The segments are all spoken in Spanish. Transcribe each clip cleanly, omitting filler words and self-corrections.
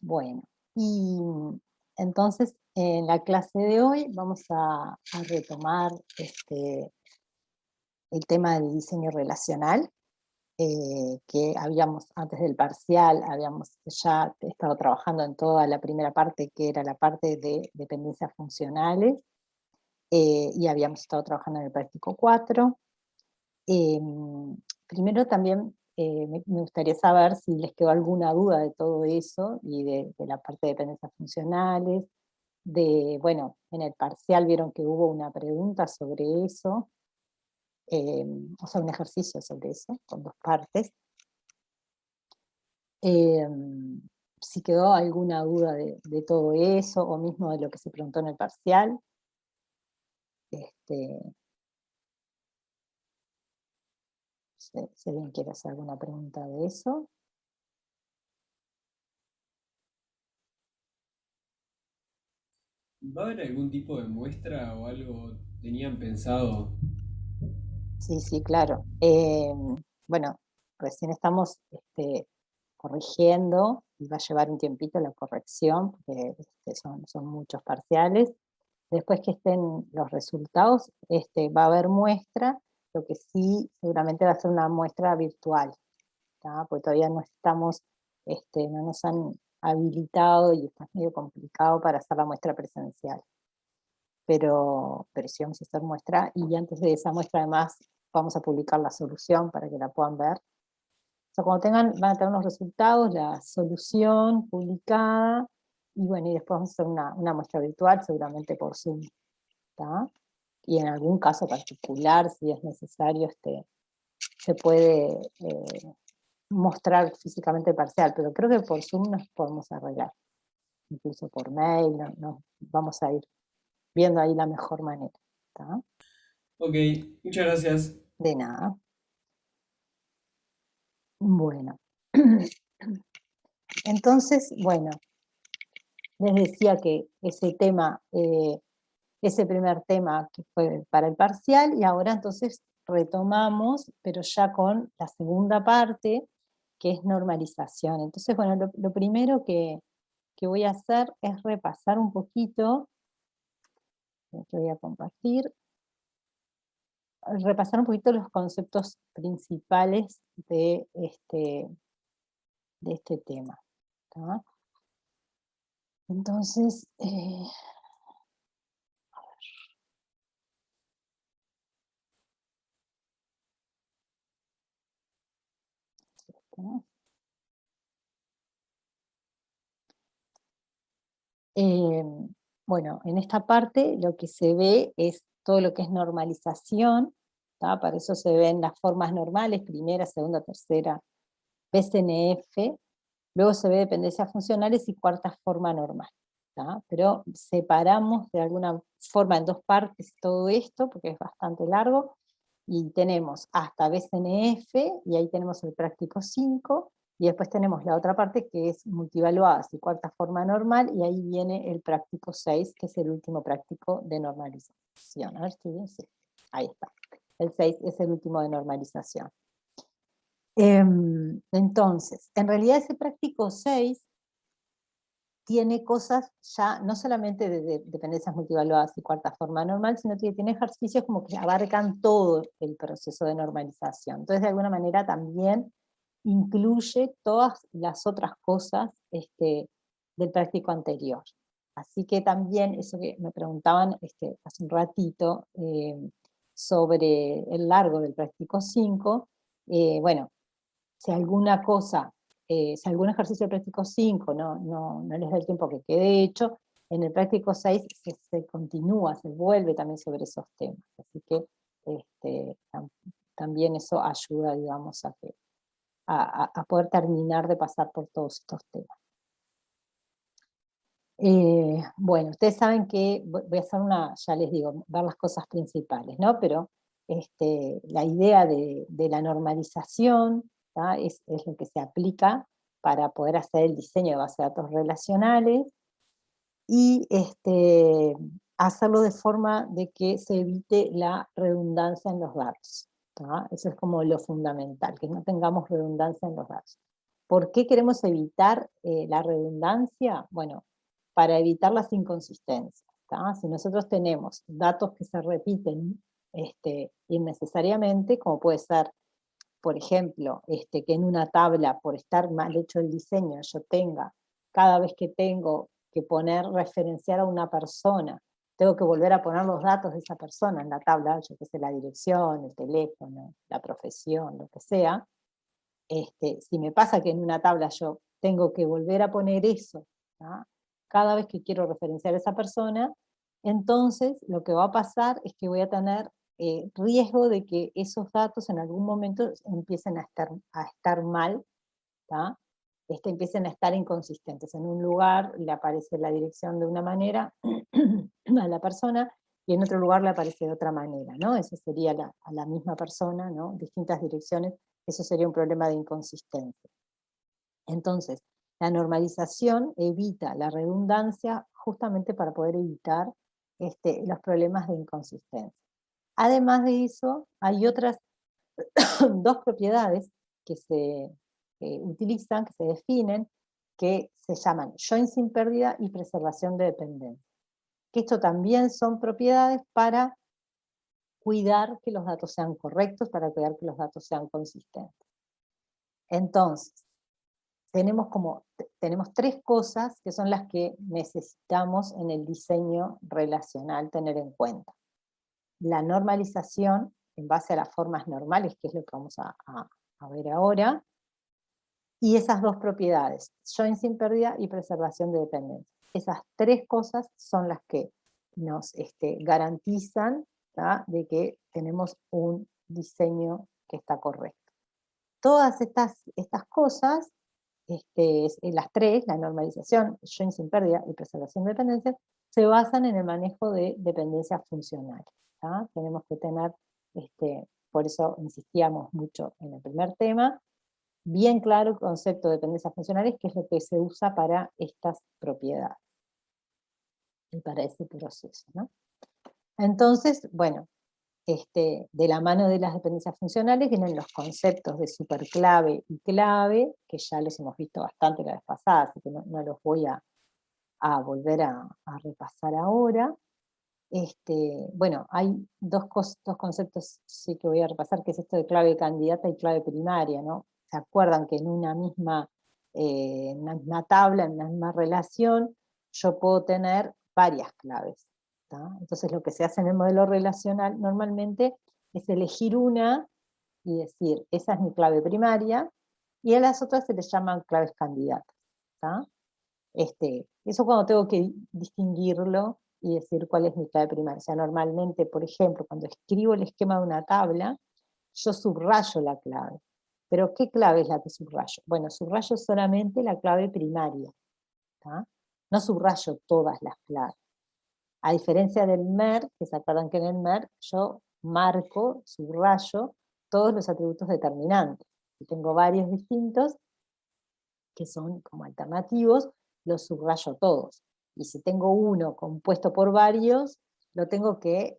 Bueno, y entonces en la clase de hoy vamos a retomar el tema del diseño relacional, que habíamos, antes del parcial, habíamos ya estado trabajando en toda la primera parte, que era la parte de dependencias funcionales, y habíamos estado trabajando en el práctico 4. Primero también me gustaría saber si les quedó alguna duda de todo eso y de la parte de dependencias funcionales, bueno, en el parcial vieron que hubo una pregunta sobre eso, o sea, un ejercicio sobre eso, con dos partes. Si quedó alguna duda de todo eso, o mismo de lo que se preguntó en el parcial. Este, si alguien quiere hacer alguna pregunta de eso. ¿Va a haber algún tipo de muestra o algo tenían pensado? Sí, sí, claro. Bueno, recién estamos corrigiendo y va a llevar un tiempito la corrección, porque son muchos parciales. Después que estén los resultados, va a haber muestra, lo que sí seguramente va a ser una muestra virtual, ¿tá? Porque todavía no estamos, no nos han habilitado y está medio complicado para hacer la muestra presencial. Pero sí vamos a hacer muestra, y antes de esa muestra además vamos a publicar la solución para que la puedan ver. O sea, cuando van a tener los resultados, la solución publicada, y bueno, y después vamos a hacer una muestra virtual, seguramente por Zoom, ¿tá? Y en algún caso particular, si es necesario, se puede mostrar físicamente parcial, pero creo que por Zoom nos podemos arreglar, incluso por mail, vamos a ir viendo ahí la mejor manera, ¿tá? Ok, muchas gracias. De nada. Bueno, entonces, bueno, les decía que ese tema, ese primer tema que fue para el parcial, y ahora entonces retomamos, pero ya con la segunda parte, que es normalización. Entonces, bueno, lo primero que voy a hacer es repasar un poquito, lo que voy a compartir, repasar un poquito los conceptos principales de este tema, ¿tá? Entonces, ¿no? Eh, bueno, en esta parte lo que se ve es todo lo que es normalización, ¿tá? Para eso se ven las formas normales, primera, segunda, tercera, PCNF, luego se ve dependencias funcionales y cuarta forma normal, ¿tá? Pero separamos de alguna forma en dos partes todo esto, porque es bastante largo, y tenemos hasta BCNF, y ahí tenemos el práctico 5, y después tenemos la otra parte que es multivaluadas y cuarta forma normal, y ahí viene el práctico 6, que es el último práctico de normalización. A ver si bien, sí. Ahí está. El 6 es el último de normalización. Entonces, en realidad ese práctico 6 tiene cosas ya, no solamente de dependencias multivaluadas y cuarta forma normal, sino que tiene ejercicios como que abarcan todo el proceso de normalización. Entonces, de alguna manera también incluye todas las otras cosas del práctico anterior. Así que también, eso que me preguntaban hace un ratito, sobre el largo del práctico 5, bueno, si alguna cosa, si algún ejercicio de práctico 5 no les da el tiempo que quede hecho, en el práctico 6 se continúa, se vuelve también sobre esos temas. Así que también eso ayuda, digamos, a poder terminar de pasar por todos estos temas. Bueno, ustedes saben que voy a hacer ya les digo, ver las cosas principales, ¿no? Pero la idea de la normalización, ¿tá? Es lo que se aplica para poder hacer el diseño de bases de datos relacionales, y hacerlo de forma de que se evite la redundancia en los datos, ¿tá? Eso es como lo fundamental, que no tengamos redundancia en los datos. ¿Por qué queremos evitar la redundancia? Bueno, para evitar las inconsistencias. ¿Tá? Si nosotros tenemos datos que se repiten innecesariamente, como puede ser, por ejemplo, que en una tabla, por estar mal hecho el diseño, yo tenga, cada vez que tengo que referenciar a una persona, tengo que volver a poner los datos de esa persona en la tabla, yo qué sé, la dirección, el teléfono, la profesión, lo que sea. Si me pasa que en una tabla yo tengo que volver a poner eso, ¿tá? Cada vez que quiero referenciar a esa persona, entonces lo que va a pasar es que voy a tener riesgo de que esos datos en algún momento empiecen a estar mal, ¿tá? Empiecen a estar inconsistentes. En un lugar le aparece la dirección de una manera a la persona y en otro lugar le aparece de otra manera, ¿no? Eso sería a la misma persona, ¿no? Distintas direcciones, eso sería un problema de inconsistencia. Entonces, la normalización evita la redundancia justamente para poder evitar los problemas de inconsistencia. Además de eso, hay otras dos propiedades que se utilizan, que se definen, que se llaman join sin pérdida y preservación de dependencia. Que esto también son propiedades para cuidar que los datos sean correctos, para cuidar que los datos sean consistentes. Entonces, tenemos tres cosas que son las que necesitamos en el diseño relacional tener en cuenta. La normalización en base a las formas normales, que es lo que vamos a ver ahora, y esas dos propiedades, join sin pérdida y preservación de dependencia. Esas tres cosas son las que nos garantizan, ¿tá? De que tenemos un diseño que está correcto. Todas estas cosas, las tres, la normalización, join sin pérdida y preservación de dependencia, se basan en el manejo de dependencias funcionales. ¿Tá? Tenemos que tener, por eso insistíamos mucho en el primer tema, bien claro el concepto de dependencias funcionales, que es lo que se usa para estas propiedades y para ese proceso, ¿no? Entonces, bueno, de la mano de las dependencias funcionales vienen los conceptos de superclave y clave, que ya los hemos visto bastante la vez pasada, así que no los voy a volver a repasar ahora. Bueno, hay dos conceptos sí que voy a repasar, que es esto de clave candidata y clave primaria, ¿no? ¿Se acuerdan que en una misma tabla, en una misma relación, yo puedo tener varias claves? ¿Tá? Entonces lo que se hace en el modelo relacional normalmente es elegir una y decir, esa es mi clave primaria, y a las otras se les llaman claves candidatas. ¿Tá? Eso cuando tengo que distinguirlo y decir cuál es mi clave primaria. O sea, normalmente, por ejemplo, cuando escribo el esquema de una tabla, yo subrayo la clave. ¿Pero qué clave es la que subrayo? Bueno, subrayo solamente la clave primaria. ¿Tá? No subrayo todas las claves. A diferencia del MER, que se acuerdan que en el MER yo marco, subrayo todos los atributos determinantes. Y tengo varios distintos que son como alternativos, los subrayo todos. Y si tengo uno compuesto por varios, lo tengo que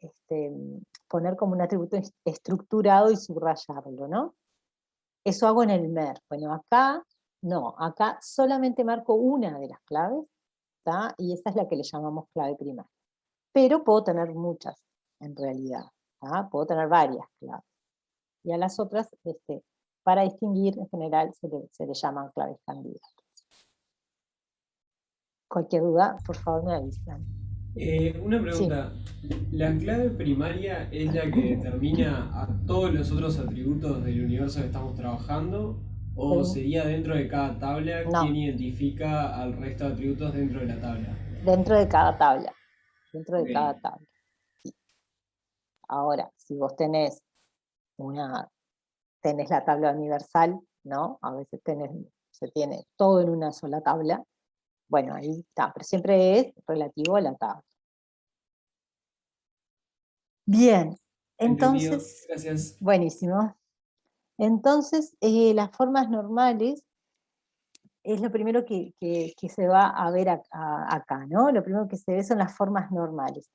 poner como un atributo estructurado y subrayarlo, ¿no? Eso hago en el MER. Bueno, acá no, acá solamente marco una de las claves, ¿tá? Y esa es la que le llamamos clave primaria. Pero puedo tener muchas, en realidad, ¿tá? Puedo tener varias claves. Y a las otras, para distinguir, en general, se le llaman claves candidatas. Cualquier duda, por favor me avisan. Una Sí. pregunta. ¿La clave primaria es la que determina a todos los otros atributos del universo que estamos trabajando? ¿O sería dentro de cada tabla quien No, identifica al resto de atributos dentro de la tabla? dentro de cada tabla. Dentro de Ok. cada tabla. Sí. Ahora, si vos tenés la tabla universal, ¿no? A veces se tiene todo en una sola tabla. Bueno, ahí está, pero siempre es relativo a la tabla. Bien, Entendido. entonces, Gracias. buenísimo. Entonces, las formas normales es lo primero que se va a ver acá, ¿no? Lo primero que se ve son las formas normales.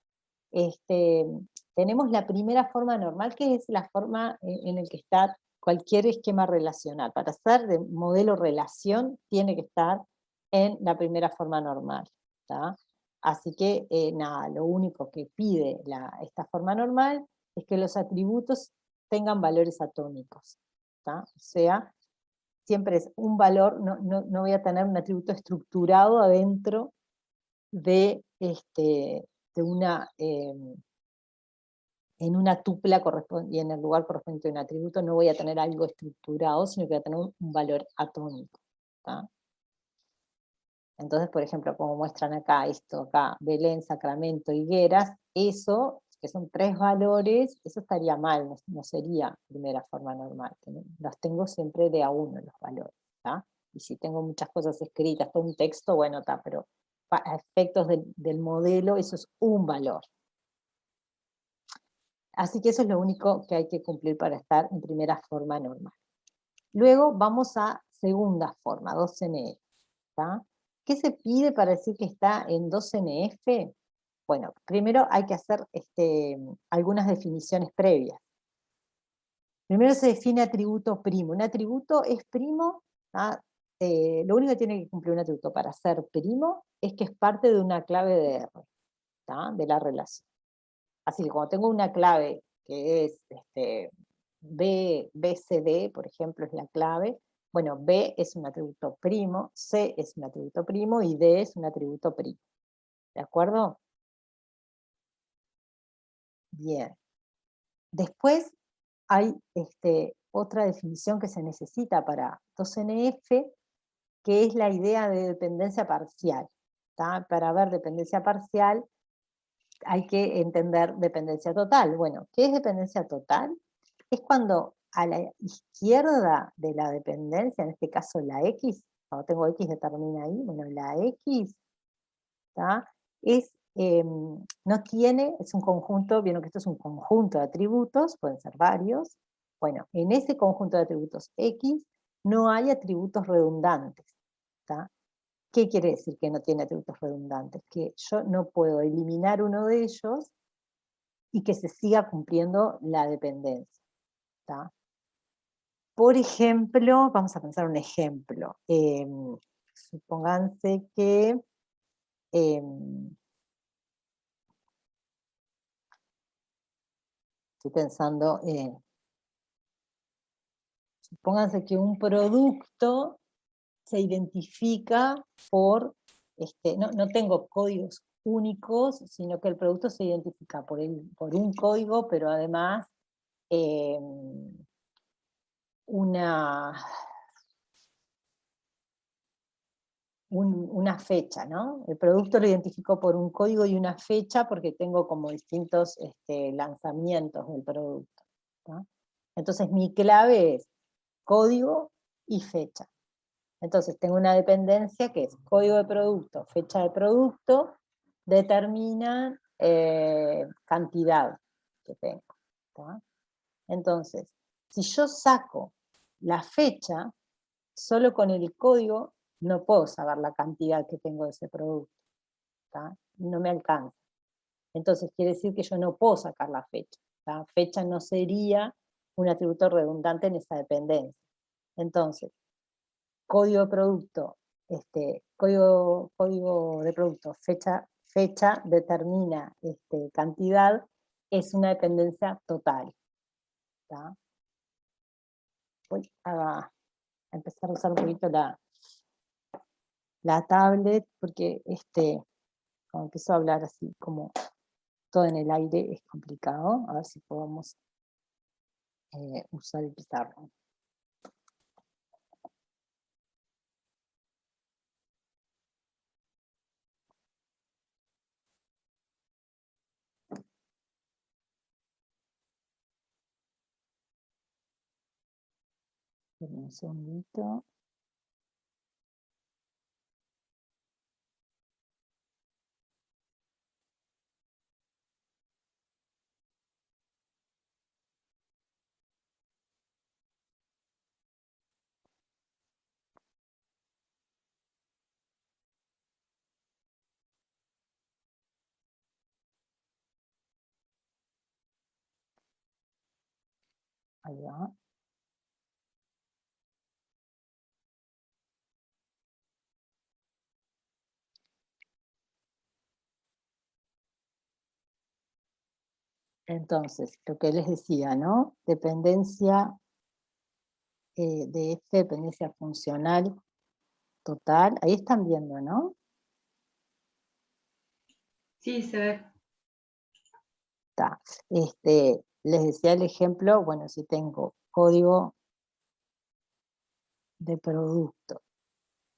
Tenemos la primera forma normal, que es la forma en la que está cualquier esquema relacional. Para ser de modelo relación, tiene que estar en la primera forma normal. ¿Tá? Así que, nada, lo único que pide esta forma normal es que los atributos tengan valores atómicos. ¿Tá? O sea, siempre es un valor, no voy a tener un atributo estructurado adentro de, de una, en una tupla y en el lugar correspondiente a un atributo no voy a tener algo estructurado, sino que voy a tener un valor atómico. ¿Tá? Entonces, por ejemplo, como muestran acá, esto acá, Belén, Sacramento, Higueras, eso, que son 3 valores, eso estaría mal, no sería primera forma normal. Los tengo siempre de a uno los valores. ¿Tá? Y si tengo muchas cosas escritas, todo un texto, bueno, está, pero a efectos del modelo, eso es un valor. Así que eso es lo único que hay que cumplir para estar en primera forma normal. Luego vamos a segunda forma, 2NF. ¿Tá? ¿Qué se pide para decir que está en 2NF? Bueno, primero hay que hacer algunas definiciones previas. Primero se define atributo primo. Un atributo es primo, lo único que tiene que cumplir un atributo para ser primo es que es parte de una clave de R, ¿tá? De la relación. Así que cuando tengo una clave que es BCD, por ejemplo, es la clave, bueno, B es un atributo primo, C es un atributo primo y D es un atributo primo. ¿De acuerdo? Bien. Después hay otra definición que se necesita para 2NF, que es la idea de dependencia parcial. ¿Tá? Para ver dependencia parcial hay que entender dependencia total. Bueno, ¿qué es dependencia total? Es cuando a la izquierda de la dependencia, en este caso la X, cuando tengo X determina ahí, bueno, la X, ¿tá? No tiene, es un conjunto, vieron que esto es un conjunto de atributos, pueden ser varios. Bueno, en ese conjunto de atributos X no hay atributos redundantes. ¿Tá? ¿Qué quiere decir que no tiene atributos redundantes? Que yo no puedo eliminar uno de ellos y que se siga cumpliendo la dependencia. ¿Tá? Por ejemplo, vamos a pensar un ejemplo. Supónganse que estoy pensando, supónganse que un producto se identifica por, no tengo códigos únicos, sino que el producto se identifica por un código, pero además una fecha, ¿no? El producto lo identifico por un código y una fecha porque tengo como distintos lanzamientos del producto. ¿No? Entonces mi clave es código y fecha. Entonces tengo una dependencia que es código de producto, fecha de producto, determina cantidad que tengo. ¿Tá? Entonces, si yo saco la fecha, solo con el código no puedo saber la cantidad que tengo de ese producto. ¿Tá? No me alcanza. Entonces quiere decir que yo no puedo sacar la fecha. La fecha no sería un atributo redundante en esa dependencia. Entonces, código de producto, código de producto, fecha determina cantidad, es una dependencia total. ¿Tá? Voy a empezar a usar un poquito la tablet, porque cuando empiezo a hablar así como todo en el aire es complicado. A ver si podemos usar el pizarrón. Un segundito. Ahí va. Entonces, lo que les decía, ¿no? Dependencia de F, dependencia funcional total. Ahí están viendo, ¿no? Sí, se ve. Está. Les decía el ejemplo, bueno, si tengo código de producto,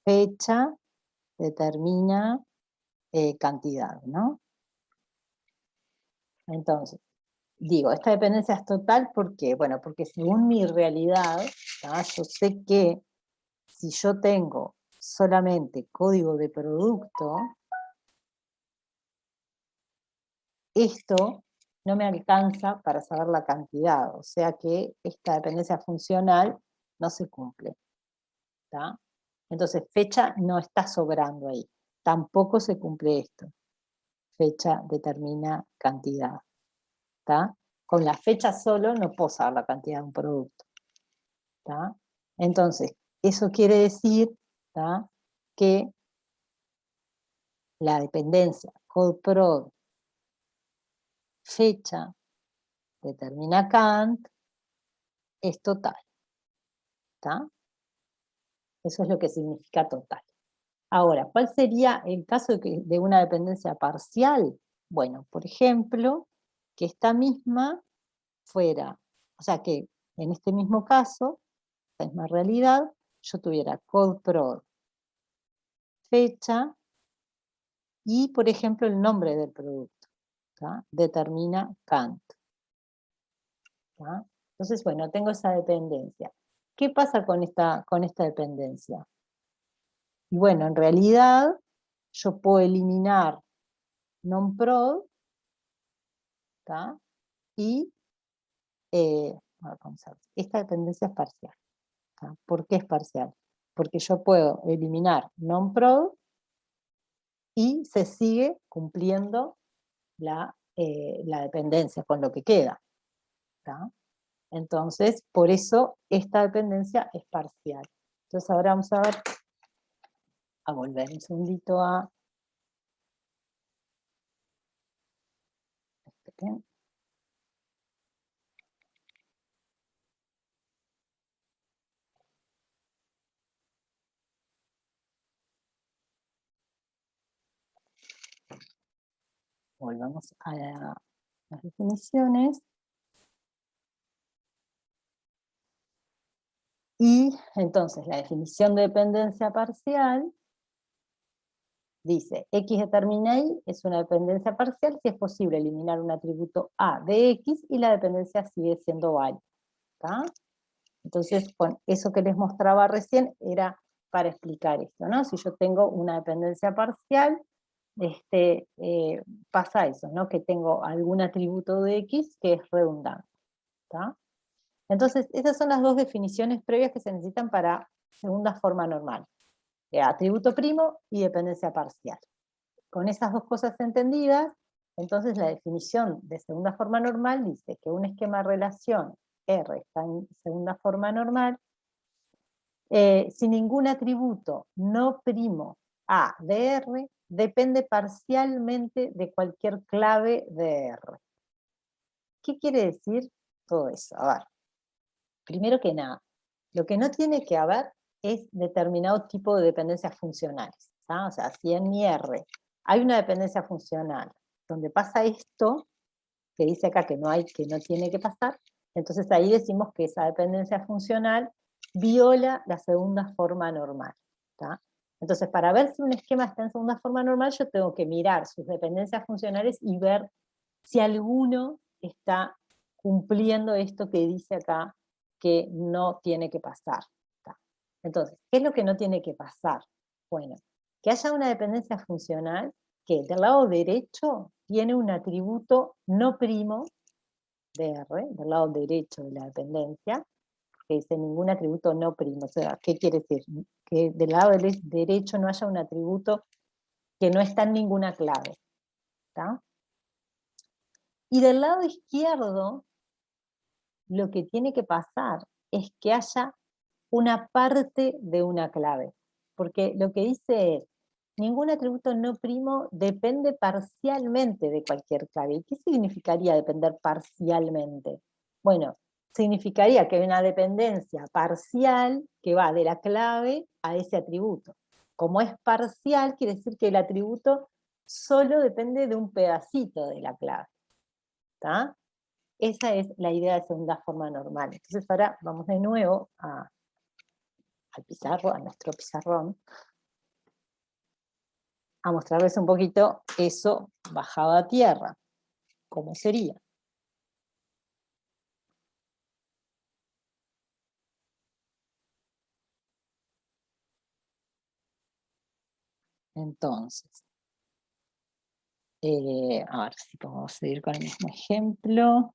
fecha, determina cantidad, ¿no? Entonces, digo, esta dependencia es total, ¿por qué? Bueno, porque según mi realidad, ¿tá? Yo sé que si yo tengo solamente código de producto, esto no me alcanza para saber la cantidad, o sea que esta dependencia funcional no se cumple. ¿Tá? Entonces, fecha no está sobrando ahí. Tampoco se cumple esto. Fecha determina cantidad. ¿Tá? Con la fecha solo no puedo saber la cantidad de un producto. ¿Tá? Entonces, eso quiere decir, ¿tá?, que la dependencia CodeProd fecha determina Kant es total. ¿Tá? Eso es lo que significa total. Ahora, ¿cuál sería el caso de una dependencia parcial? Bueno, por ejemplo, que esta misma fuera, o sea, que en este mismo caso, la misma realidad, yo tuviera CodeProd fecha y, por ejemplo, el nombre del producto. ¿Tá? Determina Kant. ¿Tá? Entonces, bueno, tengo esa dependencia. ¿Qué pasa con esta dependencia? Y bueno, en realidad yo puedo eliminar non-prod, ¿tá? Y vamos a ver, esta dependencia es parcial. ¿Tá? ¿Por qué es parcial? Porque yo puedo eliminar non-prod y se sigue cumpliendo la dependencia con lo que queda. ¿Tá? Entonces, por eso esta dependencia es parcial. Entonces ahora vamos a ver, a volver un segundito a... Esperen. Volvamos a las definiciones. Y entonces la definición de dependencia parcial dice, X determina Y es una dependencia parcial si es posible eliminar un atributo A de X y la dependencia sigue siendo válida. ¿Tá? Entonces, con eso que les mostraba recién era para explicar esto, ¿no? Si yo tengo una dependencia parcial, pasa eso, ¿no? Que tengo algún atributo de X que es redundante. ¿Tá? Entonces, esas son las dos definiciones previas que se necesitan para segunda forma normal. Atributo primo y dependencia parcial. Con esas dos cosas entendidas, entonces la definición de segunda forma normal dice que un esquema de relación R está en segunda forma normal si ningún atributo no primo A de R depende parcialmente de cualquier clave de R. ¿Qué quiere decir todo eso? A ver, primero que nada, lo que no tiene que haber es determinado tipo de dependencias funcionales. ¿tá? O sea, si en mi R hay una dependencia funcional donde pasa esto, que dice acá que no tiene que pasar, entonces ahí decimos que esa dependencia funcional viola la segunda forma normal. ¿tá? Entonces, para ver si un esquema está en segunda forma normal, yo tengo que mirar sus dependencias funcionales y ver si alguno está cumpliendo esto que dice acá que no tiene que pasar. ¿tá? Entonces, ¿qué es lo que no tiene que pasar? Bueno, que haya una dependencia funcional que del lado derecho tiene un atributo no primo de R, del lado derecho de la dependencia, que dice ningún atributo no primo. O sea, ¿qué quiere decir? Que del lado derecho no haya un atributo que no está en ninguna clave. ¿tá? Y del lado izquierdo, lo que tiene que pasar es que haya una parte de una clave. Porque lo que dice es, Ningún atributo no primo depende parcialmente de cualquier clave. ¿Y qué significaría depender parcialmente? Bueno, significaría que hay una dependencia parcial que va de la clave a ese atributo. Como es parcial, quiere decir que el atributo solo depende de un pedacito de la clave. ¿Está? Esa es la idea de segunda forma normal. Entonces ahora vamos de nuevo al pizarro, a nuestro pizarrón, a mostrarles un poquito eso bajado a tierra. ¿Cómo sería? Entonces, a ver si podemos seguir con el mismo ejemplo.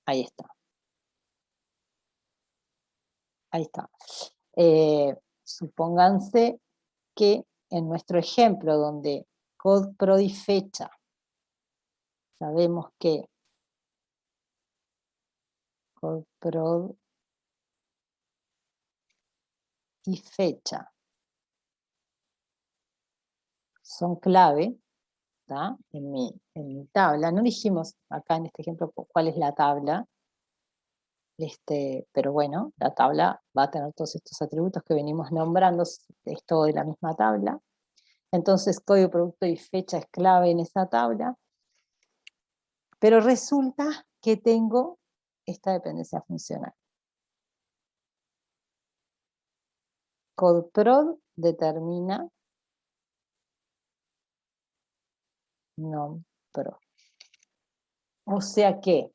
Ahí está. Ahí está. Supónganse que en nuestro ejemplo donde code prod y fecha, sabemos que code prod y fecha son clave, ¿tá? En mi tabla. No dijimos acá en este ejemplo cuál es la tabla, pero bueno, la tabla va a tener todos estos atributos que venimos nombrando, es todo de la misma tabla. Entonces, código, producto y fecha es clave en esa tabla. Pero resulta que tengo esta dependencia funcional. CodeProd determina NomProd. O sea que,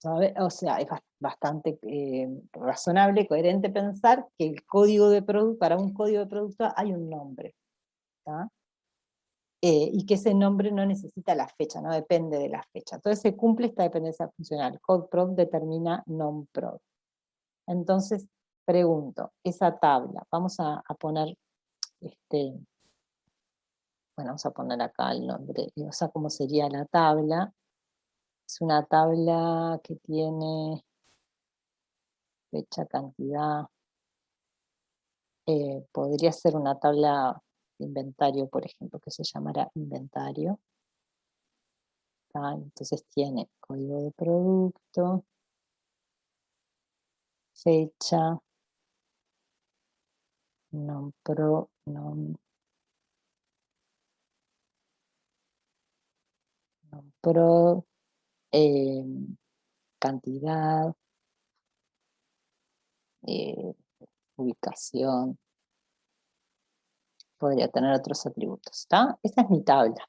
¿sabe? O sea, es bastante razonable, coherente pensar que el código de producto, para un código de producto hay un nombre. ¿Tá? Y que ese nombre no necesita la fecha, no depende de la fecha. Entonces se cumple esta dependencia funcional. CodeProd determina NomProd. Entonces, pregunto, esa tabla, vamos a poner, bueno, vamos a poner acá el nombre, o sea, cómo sería la tabla. Es una tabla que tiene fecha, cantidad. Podría ser una tabla de inventario, por ejemplo, que se llamara inventario. Entonces tiene código de producto, fecha, NomProd, NomProd, cantidad, eh, ubicación, podría tener otros atributos, ¿está? Esta es mi tabla.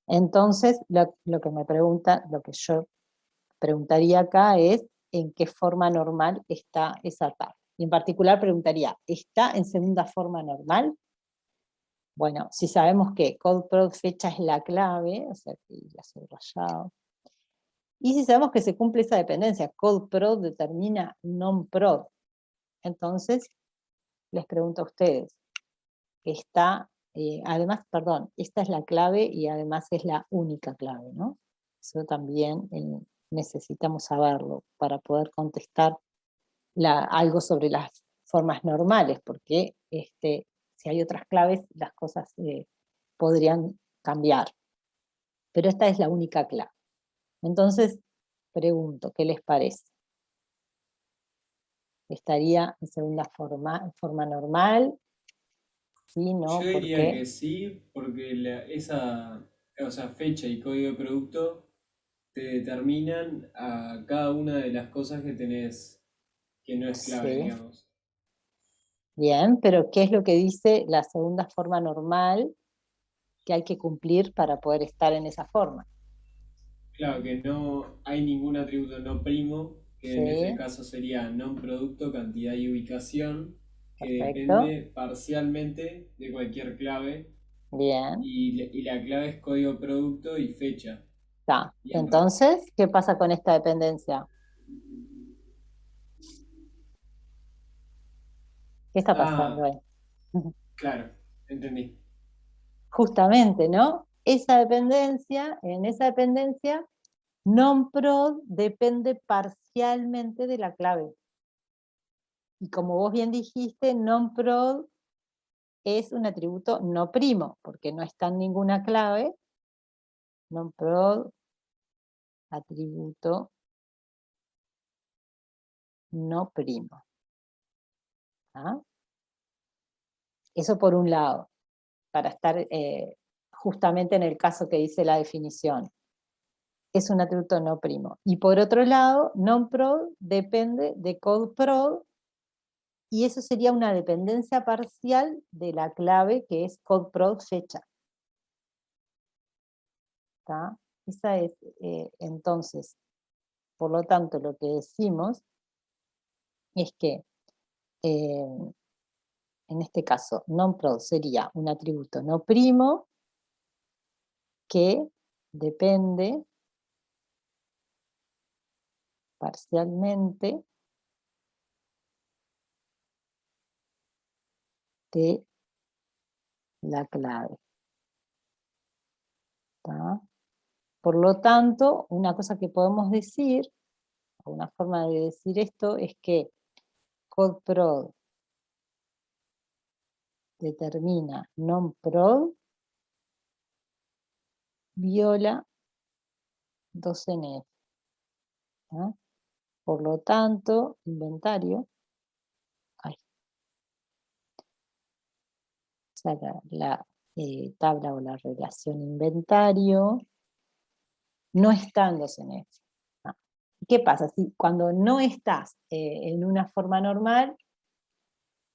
Entonces, lo que me pregunta, lo que yo preguntaría acá es en qué forma normal está esa tabla. Y en particular preguntaría, ¿está en segunda forma normal? Bueno, si sabemos que CodeProd fecha es la clave, o sea, que ya subrayado. Y si sabemos que se cumple esa dependencia, CodeProd determina NomProd. Entonces, les pregunto a ustedes, está, además, perdón, esta es la clave y además es la única clave, ¿no? Eso también necesitamos saberlo para poder contestar algo sobre las formas normales, porque si hay otras claves, las cosas podrían cambiar. Pero esta es la única clave. Entonces, pregunto, ¿qué les parece? ¿Estaría en segunda forma normal? Sí, Yo no, ¿por diría qué? que sí, porque o sea, fecha y código de producto te determinan a cada una de las cosas que tenés, que no es clave, Sí. digamos. Bien, pero ¿qué es lo que dice la segunda forma normal que hay que cumplir para poder estar en esa forma? Claro, que no hay ningún atributo no primo, que en este Sí, caso sería non producto, cantidad y ubicación, que perfecto. depende parcialmente de cualquier clave, Bien, y la clave es código producto y fecha. está. Y Entonces, ¿qué pasa con esta dependencia? ¿Qué está pasando ah, ahí? claro, entendí. Justamente, ¿no? En esa dependencia, non-prod depende parcialmente de la clave. Y como vos bien dijiste, non-prod es un atributo no primo, porque no está en ninguna clave. Non-prod, atributo no primo. ¿Ah? Eso por un lado, para estar justamente en el caso que dice la definición. Es un atributo no primo. Y por otro lado, non-prod depende de code-prod, y eso sería una dependencia parcial de la clave que es code-prod fecha. ¿Está? Esa es, entonces, por lo tanto, lo que decimos es que en este caso, non-prod sería un atributo no primo que depende parcialmente de la clave. ¿Está? Por lo tanto, una cosa que podemos decir, o una forma de decir esto, es que code-prod determina non-prod viola 2NF. ¿Ah? Por lo tanto, inventario, la tabla o la relación inventario no está en 2NF. ¿Ah? ¿Qué pasa? Si cuando no estás en una forma normal,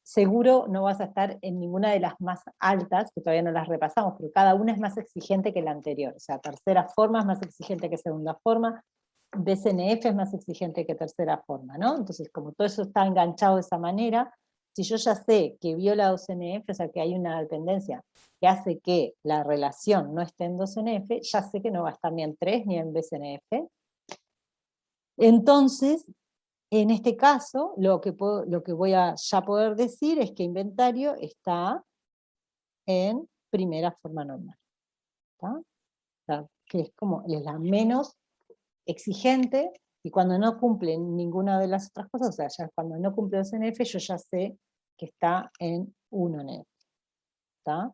seguro no vas a estar en ninguna de las más altas, que todavía no las repasamos, pero cada una es más exigente que la anterior. O sea, tercera forma es más exigente que segunda forma, BCNF es más exigente que tercera forma, ¿no? Entonces, como todo eso está enganchado de esa manera, si yo ya sé que viola 2NF, o sea, que hay una dependencia que hace que la relación no esté en 2NF, ya sé que no va a estar ni en 3 ni en BCNF. Entonces, en este caso, lo que voy a ya poder decir es que inventario está en primera forma normal. ¿Está? O sea, que es la menos exigente, y cuando no cumple ninguna de las otras cosas, o sea, ya cuando no cumple 2NF, yo ya sé que está en 1NF. ¿Está?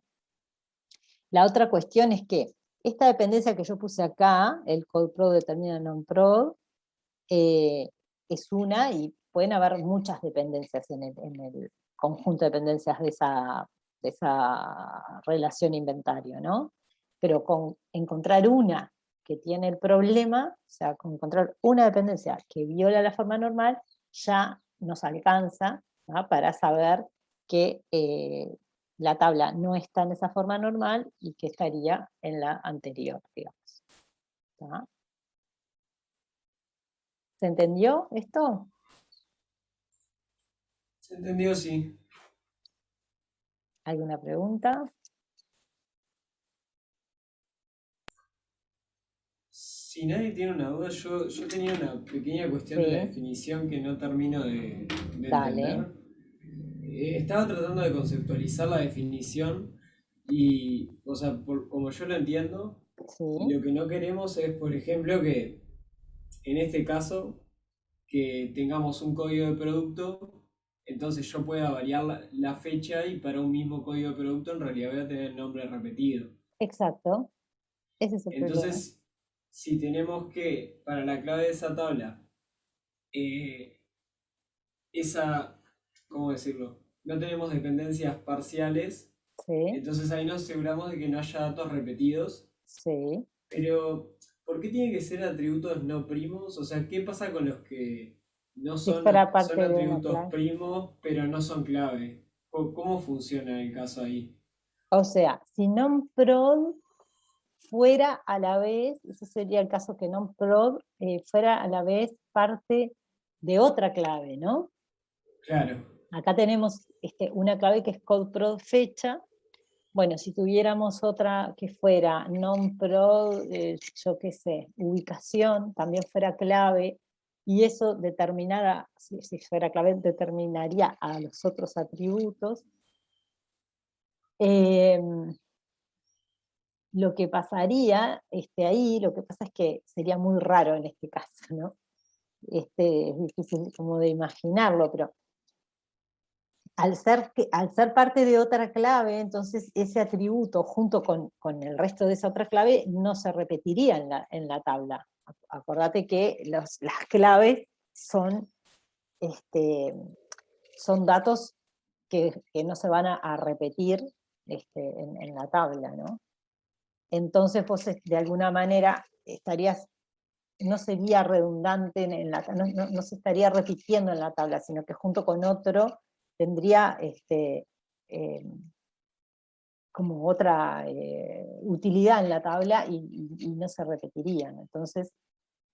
La otra cuestión es que esta dependencia que yo puse acá, el code-prod determina non-prod, es una, y pueden haber muchas dependencias en el conjunto de dependencias de esa relación inventario, ¿no? Pero con encontrar una que tiene el problema, o sea, con encontrar una dependencia que viola la forma normal, ya nos alcanza, ¿no?, para saber que la tabla no está en esa forma normal y que estaría en la anterior, digamos. ¿Está? ¿Se entendió esto? ¿Se entendió? Sí. ¿Alguna pregunta? Si nadie tiene una duda, yo tenía una pequeña cuestión de la Sí, definición que no termino de dale. entender. Estaba tratando de conceptualizar la definición y, o sea, como yo lo entiendo, Sí, lo que no queremos es, por ejemplo, que en este caso, que tengamos un código de producto, entonces yo pueda variar la fecha y para un mismo código de producto en realidad voy a tener el nombre repetido. exacto. Ese es el problema. Entonces, si tenemos que, para la clave de esa tabla, eh, esa, ¿cómo decirlo? No tenemos dependencias parciales, Sí, entonces ahí nos aseguramos de que no haya datos repetidos, sí. pero ¿por qué tiene que ser atributos no primos? O sea, ¿qué pasa con los que no Si son, fuera son parte de una atributos clase. primos, pero no son clave? ¿Cómo funciona el caso ahí? O sea, si non-prod fuera a la vez, ese sería el caso que non-prod fuera a la vez parte de otra clave, ¿no? Claro, Acá tenemos una clave que es code-prod fecha. Bueno, si tuviéramos otra que fuera non-prod, yo qué sé, ubicación, también fuera clave, y eso determinara, si fuera clave, determinaría a los otros atributos. Eh, lo que pasaría ahí, lo que pasa es que sería muy raro en este caso, ¿no? Es difícil como de imaginarlo, pero al ser parte de otra clave, entonces ese atributo junto con el resto de esa otra clave no se repetiría en la tabla. Acordate que las claves son, son datos que no se van a repetir en la tabla, ¿no? Entonces vos de alguna manera estarías, no sería redundante, no se estaría repitiendo en la tabla, sino que junto con otro tendría eh, como otra utilidad en la tabla y no se repetirían. Entonces,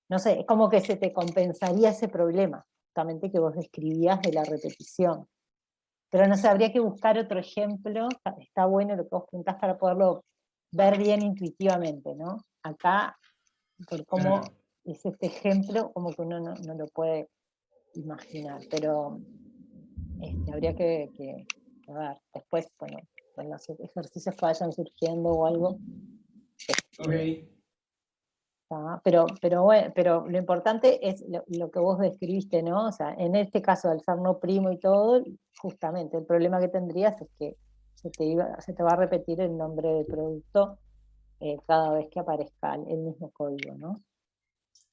no sé, es como que se te compensaría ese problema, justamente que vos describías de la repetición. Pero no sé, habría que buscar otro ejemplo, está bueno lo que vos preguntás para poderlo ver bien intuitivamente, ¿no? Acá, por cómo Claro. es este ejemplo, como que uno no lo puede imaginar, pero habría que ver. Después, bueno, en los ejercicios que vayan surgiendo o algo, Ok, pero bueno, pero lo importante es lo que vos describiste, ¿no? O sea, en este caso, al ser no primo y todo, justamente el problema que tendrías es que se te va a repetir el nombre del producto cada vez que aparezca el mismo código, ¿no?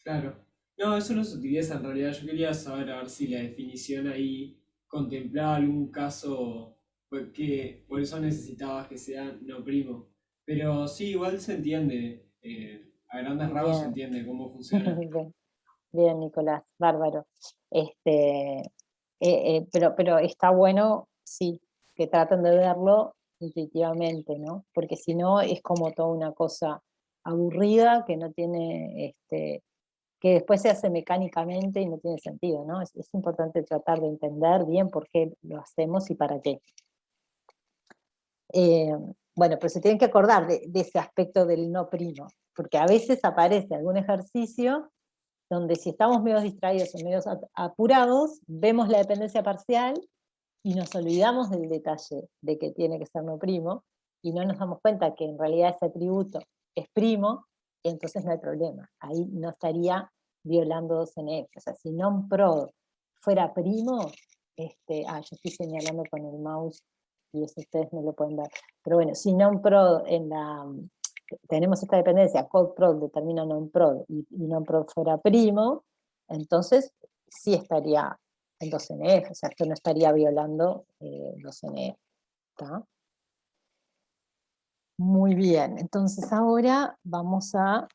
claro. No, eso no se utiliza en realidad. Yo quería saber a ver si la definición ahí contemplaba algún caso que por eso necesitabas que sea no primo. Pero sí, igual se entiende. A grandes rasgos se Bien, entiende cómo funciona. bien, bien, Nicolás, bárbaro. Pero está bueno, sí, que traten de verlo intuitivamente, ¿no? Porque si no es como toda una cosa aburrida que no tiene, que después se hace mecánicamente y no tiene sentido, ¿no? Es importante tratar de entender bien por qué lo hacemos y para qué. Eh, bueno, pero se tienen que acordar de ese aspecto del no primo, porque a veces aparece algún ejercicio donde si estamos medio distraídos o medio apurados, vemos la dependencia parcial y nos olvidamos del detalle de que tiene que ser no primo, y no nos damos cuenta que en realidad ese atributo es primo, y entonces no hay problema. Ahí no estaría violando 2NF. O sea, si non-prod fuera primo, yo estoy señalando con el mouse y eso ustedes no lo pueden ver. Pero bueno, si non-prod tenemos esta dependencia, code prod determina non-prod y non-prod fuera primo, entonces sí estaría el 2NF, o sea, esto no estaría violando 2NF. ¿Está? Muy bien, entonces ahora vamos a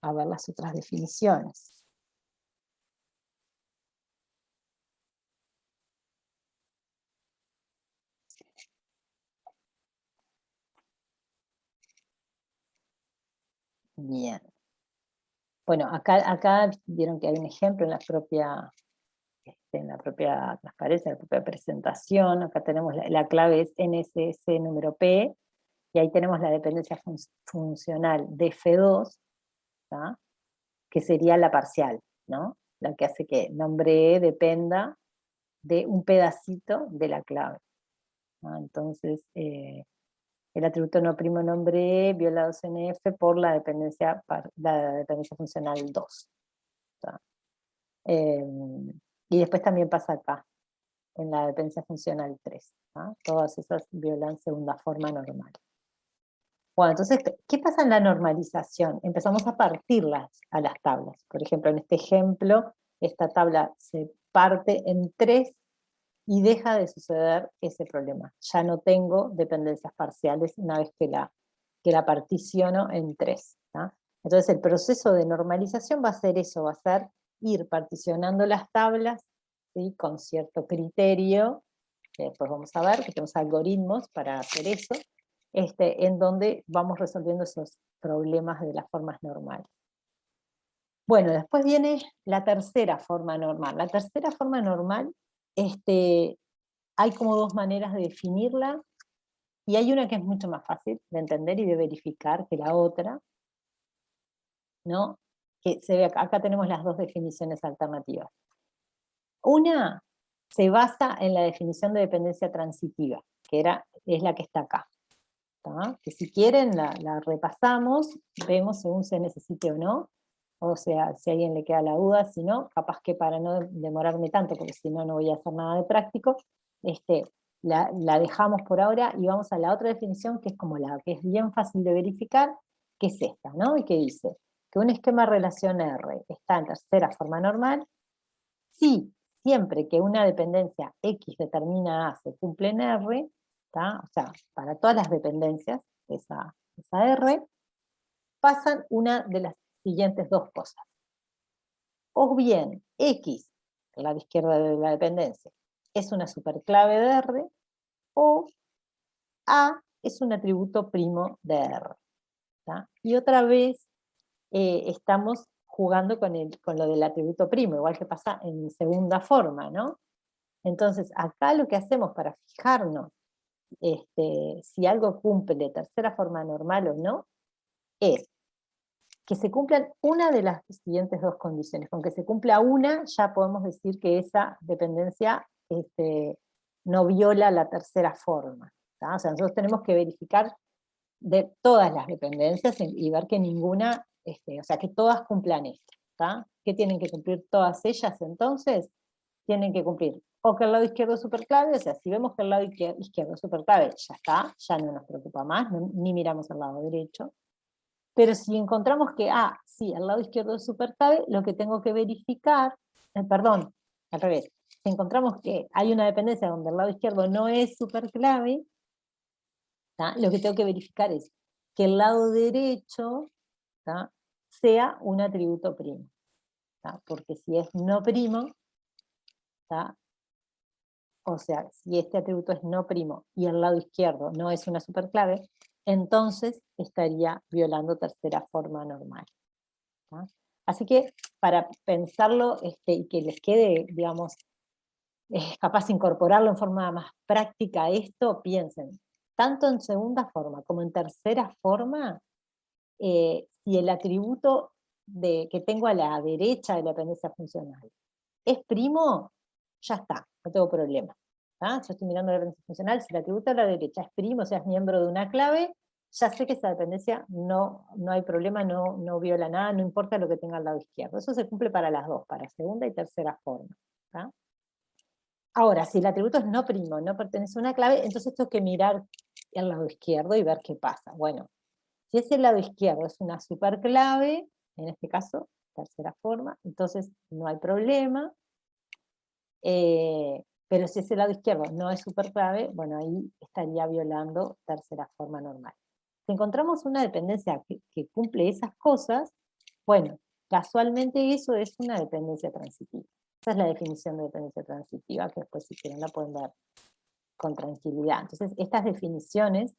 ver las otras definiciones. Bien. Bueno, acá vieron que hay un ejemplo en la propia transparencia, en la propia presentación. Acá tenemos la clave es NSS número P, y ahí tenemos la dependencia funcional de F2, ¿tá? Que sería la parcial, ¿no? La que hace que nombre E dependa de un pedacito de la clave, ¿no? Entonces, el atributo no primo nombre E viola 2NF por la dependencia funcional 2. ¿Tá? Y después también pasa acá, en la dependencia funcional 3. ¿Tá? Todas esas violan segunda forma normal. Bueno, entonces, ¿qué pasa en la normalización? Empezamos a partirlas a las tablas. Por ejemplo, en este ejemplo, esta tabla se parte en 3 y deja de suceder ese problema. Ya no tengo dependencias parciales una vez que la particiono en 3. ¿Tá? Entonces el proceso de normalización va a ser eso, va a ser ir particionando las tablas, ¿sí? Con cierto criterio, que después vamos a ver que tenemos algoritmos para hacer eso, en donde vamos resolviendo esos problemas de las formas normales. Bueno, después viene la tercera forma normal. La tercera forma normal, hay como dos maneras de definirla, y hay una que es mucho más fácil de entender y de verificar que la otra, ¿no? Que se ve acá tenemos las dos definiciones alternativas. Una se basa en la definición de dependencia transitiva, es la que está acá. ¿Tá? Que si quieren la repasamos, vemos según se necesite o no. O sea, si a alguien le queda la duda, si no, capaz que para no demorarme tanto, porque si no, no voy a hacer nada de práctico, la dejamos por ahora y vamos a la otra definición, que es como la que es bien fácil de verificar, que es esta, ¿no? Y que dice que un esquema de relación R está en tercera forma normal si siempre que una dependencia X determina A se cumple en R, ¿tá? O sea, para todas las dependencias de esa R, pasan una de las siguientes dos cosas. O bien X, el lado izquierdo de la dependencia, es una superclave de R, o A es un atributo primo de R. ¿tá? Y otra vez estamos jugando con lo del atributo primo, igual que pasa en segunda forma, ¿no? Entonces, acá lo que hacemos para fijarnos si algo cumple tercera forma normal o no, es que se cumplan una de las siguientes dos condiciones. Con que se cumpla una, ya podemos decir que esa dependencia no viola la tercera forma. ¿tá? O sea, nosotros tenemos que verificar de todas las dependencias y ver que ninguna, o sea, que todas cumplan esto. ¿tá? ¿Qué tienen que cumplir todas ellas entonces? Tienen que cumplir o que el lado izquierdo es superclave, o sea, si vemos que el lado izquierdo es superclave, ya está, ya no nos preocupa más, ni miramos al lado derecho. Pero si encontramos que, sí, el lado izquierdo es superclave, lo que tengo que verificar, perdón, al revés, si encontramos que hay una dependencia donde el lado izquierdo no es superclave, lo que tengo que verificar es que el lado derecho sea un atributo primo. Porque si es no primo, o sea, si este atributo es no primo y el lado izquierdo no es una superclave, entonces estaría violando tercera forma normal. ¿tá? Así que para pensarlo y que les quede, digamos, capaz de incorporarlo en forma más práctica a esto, piensen, tanto en segunda forma como en tercera forma, si el atributo que tengo a la derecha de la dependencia funcional es primo, ya está, no tengo problema. Yo estoy mirando la dependencia funcional, si el atributo a la derecha es primo, o sea, es miembro de una clave, ya sé que esa dependencia no hay problema, no viola nada, no importa lo que tenga al lado izquierdo. Eso se cumple para las dos, para segunda y tercera forma. ¿tá? Ahora, si el atributo es no primo, no pertenece a una clave, entonces tengo que mirar el lado izquierdo y ver qué pasa. Bueno, si ese lado izquierdo es una superclave, en este caso, tercera forma, entonces no hay problema. Pero si ese lado izquierdo no es superclave, bueno, ahí estaría violando tercera forma normal. Si encontramos una dependencia que cumple esas cosas, bueno, casualmente eso es una dependencia transitiva. Esa es la definición de dependencia transitiva, que después si quieren la pueden ver con tranquilidad. Entonces, estas definiciones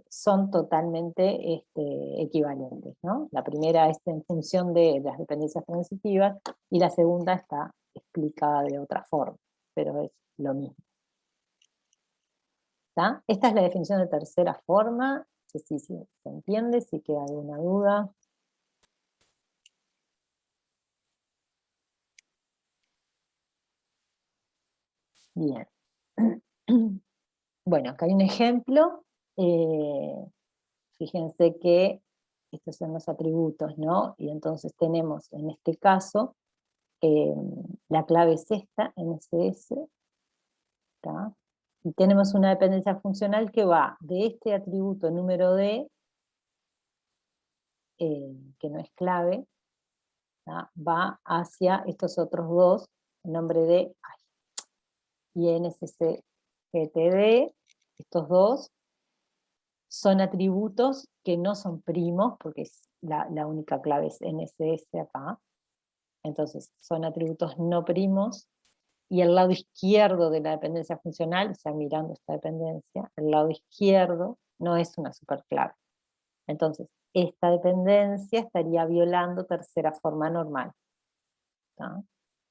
son totalmente equivalentes. ¿no? La primera es en función de las dependencias transitivas y la segunda está explicada de otra forma, pero es lo mismo. ¿Tá? Esta es la definición de tercera forma, no sé si se entiende, si queda alguna duda. Bien. Bueno, acá hay un ejemplo. Fíjense que estos son los atributos, ¿no? Y entonces tenemos, en este caso, la clave es esta, MSS, ¿tá? Y tenemos una dependencia funcional que va de este atributo número D, que no es clave, ¿tá? Va hacia estos otros dos, en nombre de INSS GTD, estos dos son atributos que no son primos, porque la única clave es NSS acá, entonces son atributos no primos, y el lado izquierdo de la dependencia funcional, o sea, mirando esta dependencia, el lado izquierdo no es una superclave. Entonces, esta dependencia estaría violando tercera forma normal. ¿tá?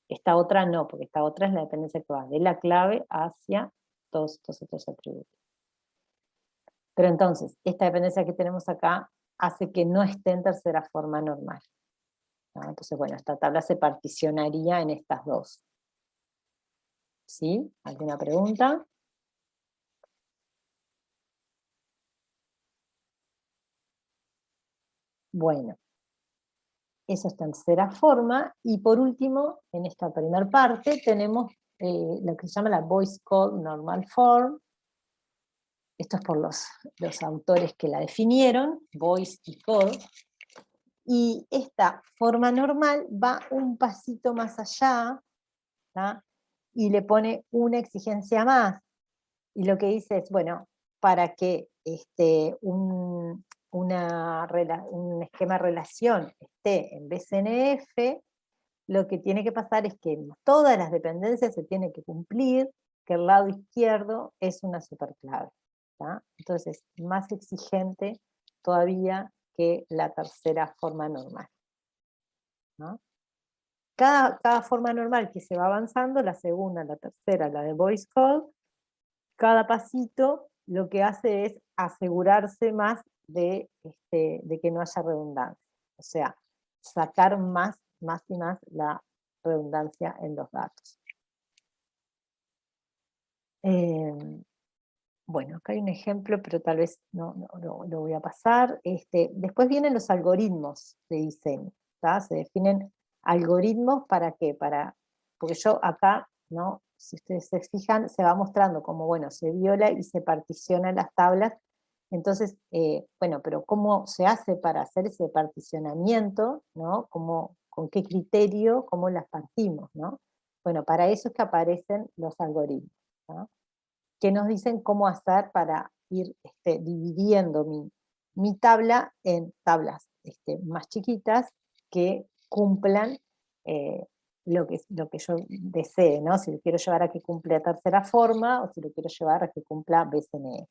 Esta otra no, porque esta otra es la dependencia que va de la clave hacia todos estos otros atributos. Pero entonces, esta dependencia que tenemos acá hace que no esté en tercera forma normal. ¿no? Entonces, bueno, esta tabla se particionaría en estas dos. ¿Sí? ¿Alguna pregunta? Bueno, Eso es tercera forma, y por último, en esta primera parte, tenemos lo que se llama la Voice Code Normal Form. Esto es por los autores que la definieron, Voice y Code. Y esta forma normal va un pasito más allá, ¿tá? Y le pone una exigencia más. Y lo que dice es, bueno, para que un esquema de relación esté en BCNF, lo que tiene que pasar es que todas las dependencias se tienen que cumplir, que el lado izquierdo es una superclave, ¿tá? Entonces, más exigente todavía que la tercera forma normal, ¿no? Cada forma normal que se va avanzando, la segunda, la tercera, la de voice code, cada pasito lo que hace es asegurarse más de que no haya redundancia. O sea, sacar más y más la redundancia en los datos. Bueno, acá hay un ejemplo, pero tal vez no lo voy a pasar. Después vienen los algoritmos de diseño, ¿tá? Se definen algoritmos para qué, porque yo acá, ¿no? Si ustedes se fijan, se va mostrando como, bueno, se viola y se particionan las tablas. Entonces, bueno, pero ¿cómo se hace para hacer ese particionamiento, ¿no? ¿Con qué criterio, cómo las partimos, ¿no? Bueno, para eso es que aparecen los algoritmos, ¿no? Que nos dicen cómo hacer para ir dividiendo mi tabla en tablas más chiquitas que cumplan lo que yo desee, ¿no? Si lo quiero llevar a que cumpla tercera forma o si lo quiero llevar a que cumpla BCNF.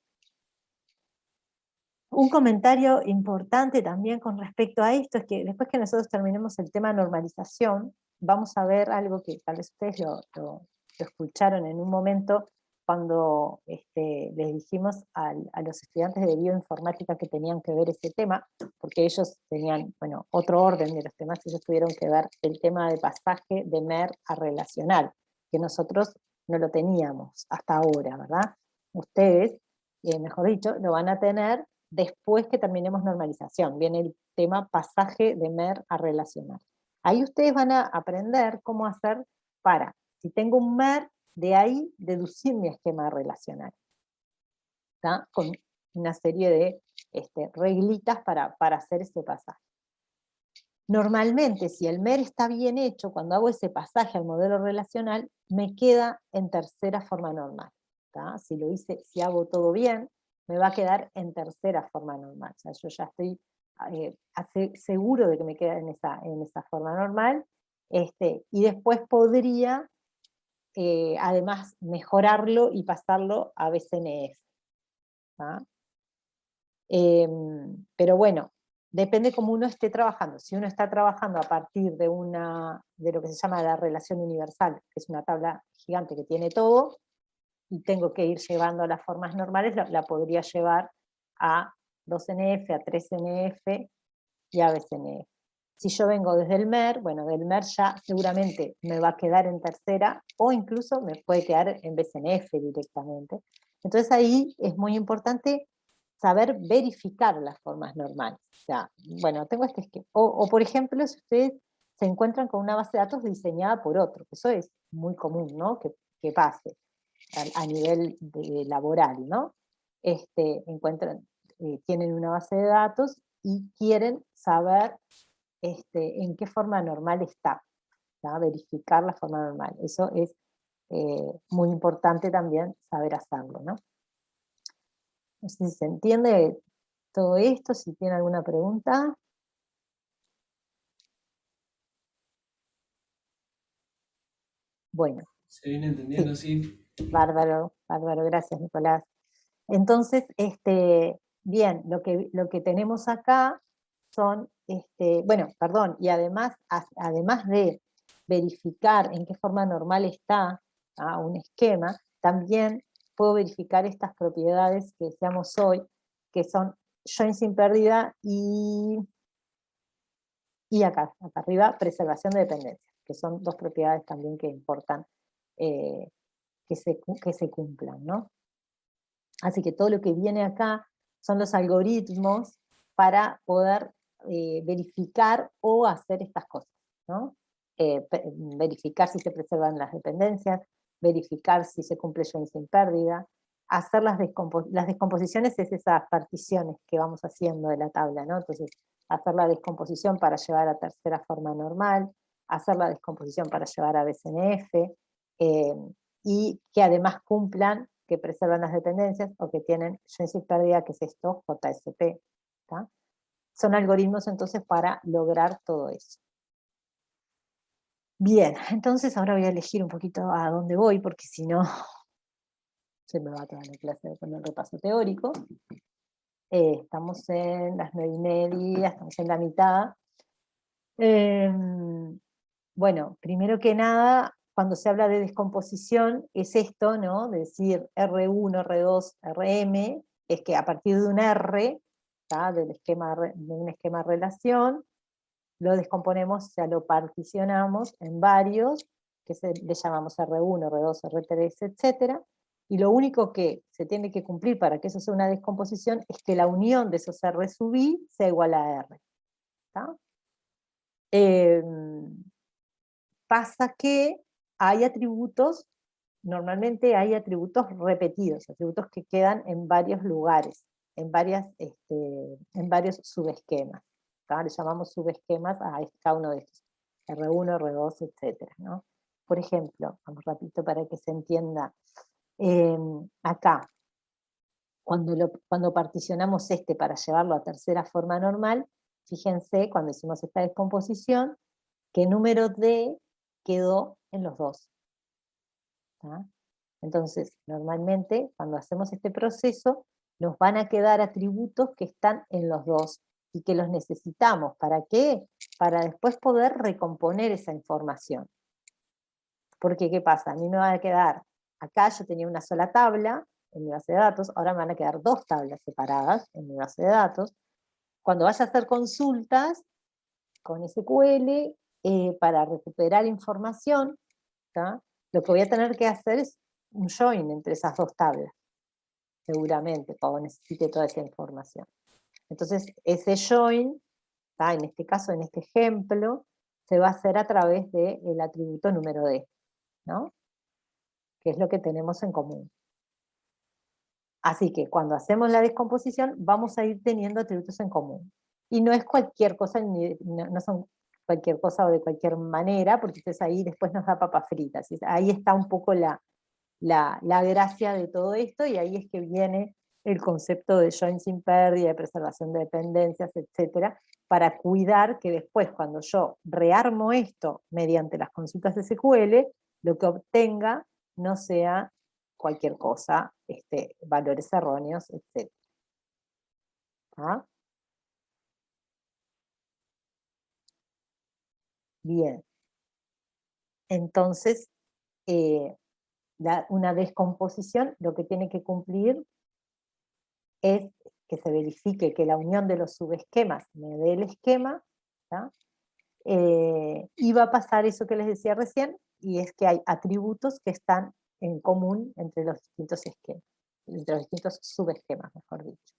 Un comentario importante también con respecto a esto es que después que nosotros terminemos el tema normalización, vamos a ver algo que tal vez ustedes lo escucharon en un momento cuando les dijimos a los estudiantes de bioinformática que tenían que ver ese tema, porque ellos tenían, bueno, otro orden de los temas, ellos tuvieron que ver el tema de pasaje de MER a relacional, que nosotros no lo teníamos hasta ahora, ¿verdad? Ustedes, mejor dicho, lo van a tener después que terminemos normalización. Viene el tema pasaje de MER a relacional. Ahí ustedes van a aprender cómo hacer para, si tengo un MER, de ahí deducir mi esquema relacional, ¿tá? Con una serie de reglitas para hacer ese pasaje. Normalmente, si el MER está bien hecho, cuando hago ese pasaje al modelo relacional, me queda en tercera forma normal, ¿tá? Si hago todo bien, me va a quedar en tercera forma normal. O sea, yo ya estoy seguro de que me queda en esa forma normal, y después podría además mejorarlo y pasarlo a BCNF, ¿tá? Pero bueno, depende cómo uno esté trabajando. Si uno está trabajando a partir de lo que se llama la relación universal, que es una tabla gigante que tiene todo, y tengo que ir llevando a las formas normales, la podría llevar a 2NF, a 3NF y a BCNF. Si yo vengo desde el MER, bueno, del MER ya seguramente me va a quedar en tercera, o incluso me puede quedar en BCNF directamente. Entonces ahí es muy importante saber verificar las formas normales. O sea, bueno, tengo este esquema. O por ejemplo, si ustedes se encuentran con una base de datos diseñada por otro, eso es muy común, ¿no? Que pase a nivel laboral, ¿no? Tienen una base de datos y quieren saber en qué forma normal está, ¿tá? Verificar la forma normal. Eso es muy importante también saber hacerlo, ¿no? No sé si se entiende todo esto, si tiene alguna pregunta. Bueno. Se viene entendiendo, sí. Bárbaro, bárbaro, gracias Nicolás. Entonces, bien, lo que tenemos acá son, bueno, perdón, y además de verificar en qué forma normal está un esquema, también puedo verificar estas propiedades que decíamos hoy, que son join sin pérdida y acá arriba, preservación de dependencia, que son dos propiedades también que importan que se cumplan, ¿no? Así que todo lo que viene acá son los algoritmos para poder verificar o hacer estas cosas, ¿no? Verificar si se preservan las dependencias, verificar si se cumple join sin pérdida, hacer las descomposiciones, es esas particiones que vamos haciendo de la tabla, ¿no? Entonces, hacer la descomposición para llevar a tercera forma normal, hacer la descomposición para llevar a BCNF, y que además cumplan, que preservan las dependencias o que tienen join sin pérdida, que es esto, JSP. ¿Tá? Son algoritmos entonces para lograr todo eso. Bien, entonces ahora voy a elegir un poquito a dónde voy, porque si no, se me va toda la clase con el repaso teórico. Estamos en las 9:30, estamos en la mitad. Bueno, primero que nada, cuando se habla de descomposición, es esto, ¿no? De decir R1, R2, Rm, es que a partir de un R, ¿tá? De un esquema relación, lo descomponemos, o sea, lo particionamos en varios, que le llamamos R1, R2, R3, etc. Y lo único que se tiene que cumplir para que eso sea una descomposición es que la unión de esos R sub I sea igual a R. ¿Tá? Pasa que hay atributos, normalmente hay atributos repetidos, atributos que quedan en varios lugares, en varios subesquemas. ¿Tá? Le llamamos subesquemas a cada uno de estos, R1, R2, etc. ¿no? Por ejemplo, vamos rapidito para que se entienda, acá, cuando particionamos para llevarlo a tercera forma normal, fíjense, cuando hicimos esta descomposición, que número D quedó en los dos. ¿Tá? Entonces, normalmente, cuando hacemos este proceso, nos van a quedar atributos que están en los dos y que los necesitamos. ¿Para qué? Para después poder recomponer esa información. Porque, ¿qué pasa? A mí me va a quedar, acá yo tenía una sola tabla en mi base de datos, ahora me van a quedar dos tablas separadas en mi base de datos. Cuando vaya a hacer consultas con SQL, para recuperar información, ¿tá? Lo que voy a tener que hacer es un join entre esas dos tablas, seguramente, cuando necesite toda esa información. Entonces, ese join, ¿tá? En este caso, en este ejemplo, se va a hacer a través del atributo número D, ¿no? Que es lo que tenemos en común. Así que cuando hacemos la descomposición, vamos a ir teniendo atributos en común. Y no es cualquier cosa, no son cualquier cosa o de cualquier manera, porque entonces ahí después nos da papas fritas. Ahí está un poco la gracia de todo esto, y ahí es que viene el concepto de join sin pérdida, de preservación de dependencias, etcétera, para cuidar que después, cuando yo rearmo esto mediante las consultas de SQL, lo que obtenga no sea cualquier cosa, valores erróneos, etcétera. ¿Ah? Bien. Entonces, una descomposición lo que tiene que cumplir es que se verifique que la unión de los subesquemas me dé el esquema, ¿tá? Y va a pasar eso que les decía recién, y es que hay atributos que están en común entre los distintos esquemas, entre los distintos subesquemas, mejor dicho.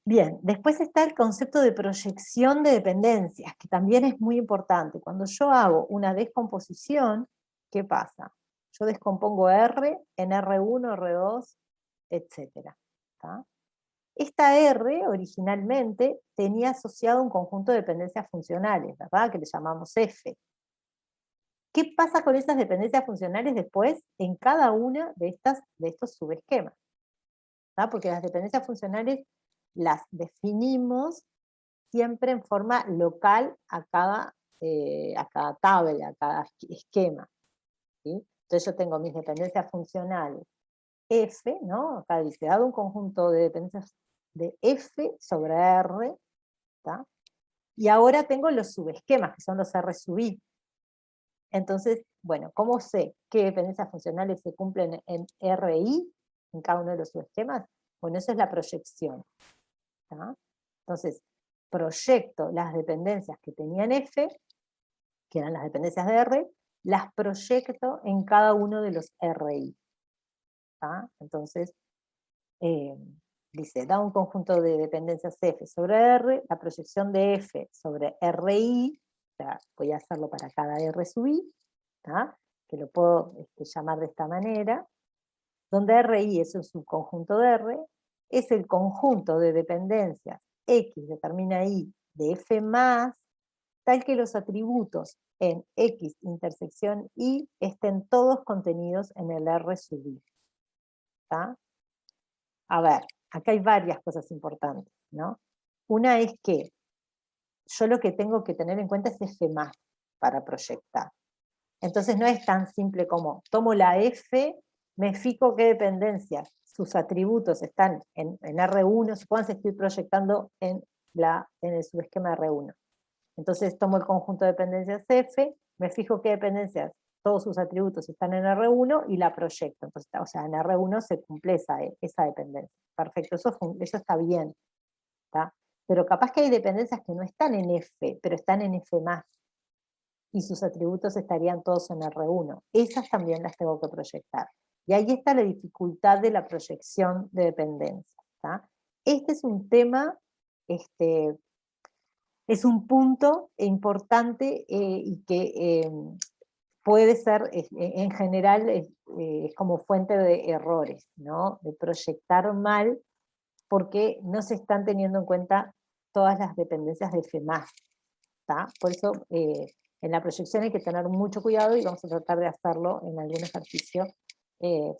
Bien, después está el concepto de proyección de dependencias, que también es muy importante. Cuando yo hago una descomposición, ¿qué pasa? Yo descompongo R en R1, R2, etc. ¿Tá? Esta R originalmente tenía asociado un conjunto de dependencias funcionales, ¿verdad? Que le llamamos F. ¿Qué pasa con esas dependencias funcionales después en cada una de estos subesquemas? ¿Tá? Porque las dependencias funcionales las definimos siempre en forma local a cada tabla, a cada esquema. ¿Sí? Entonces yo tengo mis dependencias funcionales F, ¿no? Acá dice, dado un conjunto de dependencias de F sobre R, ¿tá? Y ahora tengo los subesquemas, que son los R sub I. Entonces, bueno, ¿cómo sé qué dependencias funcionales se cumplen en RI, en cada uno de los subesquemas? Bueno, eso es la proyección. ¿Tá? Entonces, proyecto las dependencias que tenían F, que eran las dependencias de R, las proyecto en cada uno de los RI. ¿Tá? Entonces, dice, da un conjunto de dependencias F sobre R, la proyección de F sobre RI, o sea, voy a hacerlo para cada R sub I, ¿tá? Que lo puedo llamar de esta manera, donde RI es un subconjunto de R, es el conjunto de dependencias X determina I de F más, tal que los atributos en X intersección Y estén todos contenidos en el R sub I. ¿Tá? A ver, acá hay varias cosas importantes, ¿no? Una es que yo lo que tengo que tener en cuenta es F más para proyectar. Entonces no es tan simple como tomo la F, me fijo qué dependencias, sus atributos están en R1, supongan que estoy proyectando en el subesquema R1. Entonces tomo el conjunto de dependencias F, me fijo qué dependencias, todos sus atributos están en R1 y la proyecto. Entonces, o sea, en R1 se cumple esa dependencia. Perfecto, eso está bien. ¿Tá? Pero capaz que hay dependencias que no están en F, pero están en F+, y sus atributos estarían todos en R1. Esas también las tengo que proyectar. Y ahí está la dificultad de la proyección de dependencia. ¿Tá? Este es un tema, es un punto importante y que puede ser, en general, es como fuente de errores, ¿no? De proyectar mal, porque no se están teniendo en cuenta todas las dependencias de F+. ¿Tá? Por eso en la proyección hay que tener mucho cuidado y vamos a tratar de hacerlo en algún ejercicio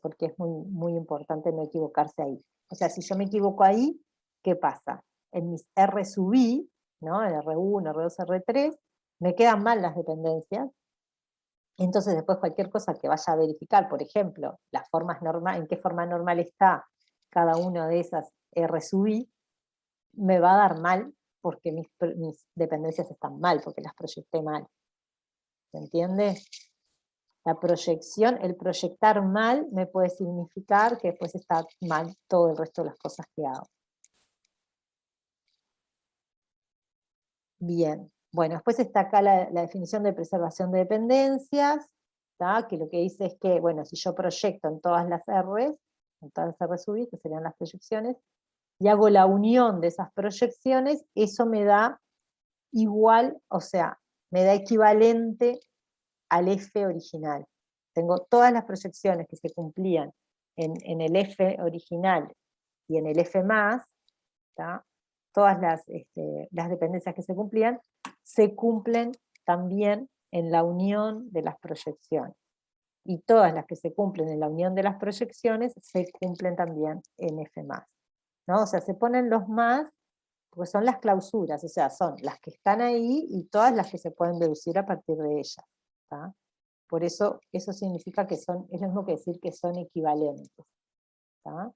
porque es muy, muy importante no equivocarse ahí. O sea, si yo me equivoco ahí, ¿qué pasa? En mis R sub I, ¿no? En R1, R2, R3, me quedan mal las dependencias. Entonces después cualquier cosa que vaya a verificar, por ejemplo, las formas en qué forma normal está cada una de esas R sub I, me va a dar mal porque mis dependencias están mal, porque las proyecté mal. ¿Se entiende? La proyección, el proyectar mal me puede significar que después está mal todo el resto de las cosas que hago. Bien, bueno, después está acá la definición de preservación de dependencias, ¿tá? Que lo que dice es que, bueno, si yo proyecto en todas las R's, en todas las R sub I, que serían las proyecciones, y hago la unión de esas proyecciones, eso me da igual, o sea, me da equivalente al F original. Tengo todas las proyecciones que se cumplían en el F original y en el F+, ¿tá? Todas las dependencias que se cumplían, se cumplen también en la unión de las proyecciones. Y todas las que se cumplen en la unión de las proyecciones, se cumplen también en F+. ¿No? O sea, se ponen los más, porque son las clausuras, o sea, son las que están ahí y todas las que se pueden deducir a partir de ellas. ¿Tá? Por eso, eso significa que son, es lo mismo que decir que son equivalentes. ¿Tá?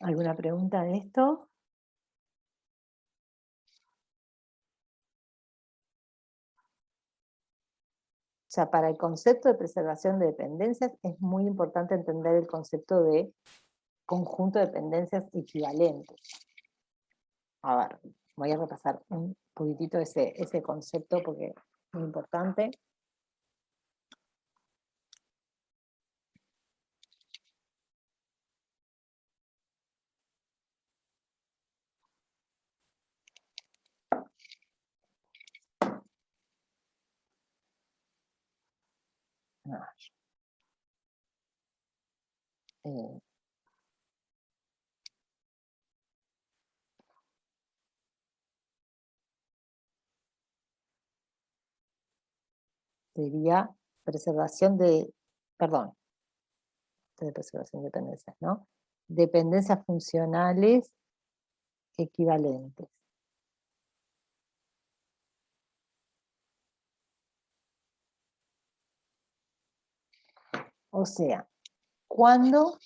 ¿Alguna pregunta de esto? O sea, para el concepto de preservación de dependencias es muy importante entender el concepto de conjunto de dependencias equivalentes. A ver, voy a repasar un poquitito ese concepto porque es muy importante. Sería preservación de, perdón, de preservación de dependencias, ¿no? Dependencias funcionales equivalentes. O sea, cuando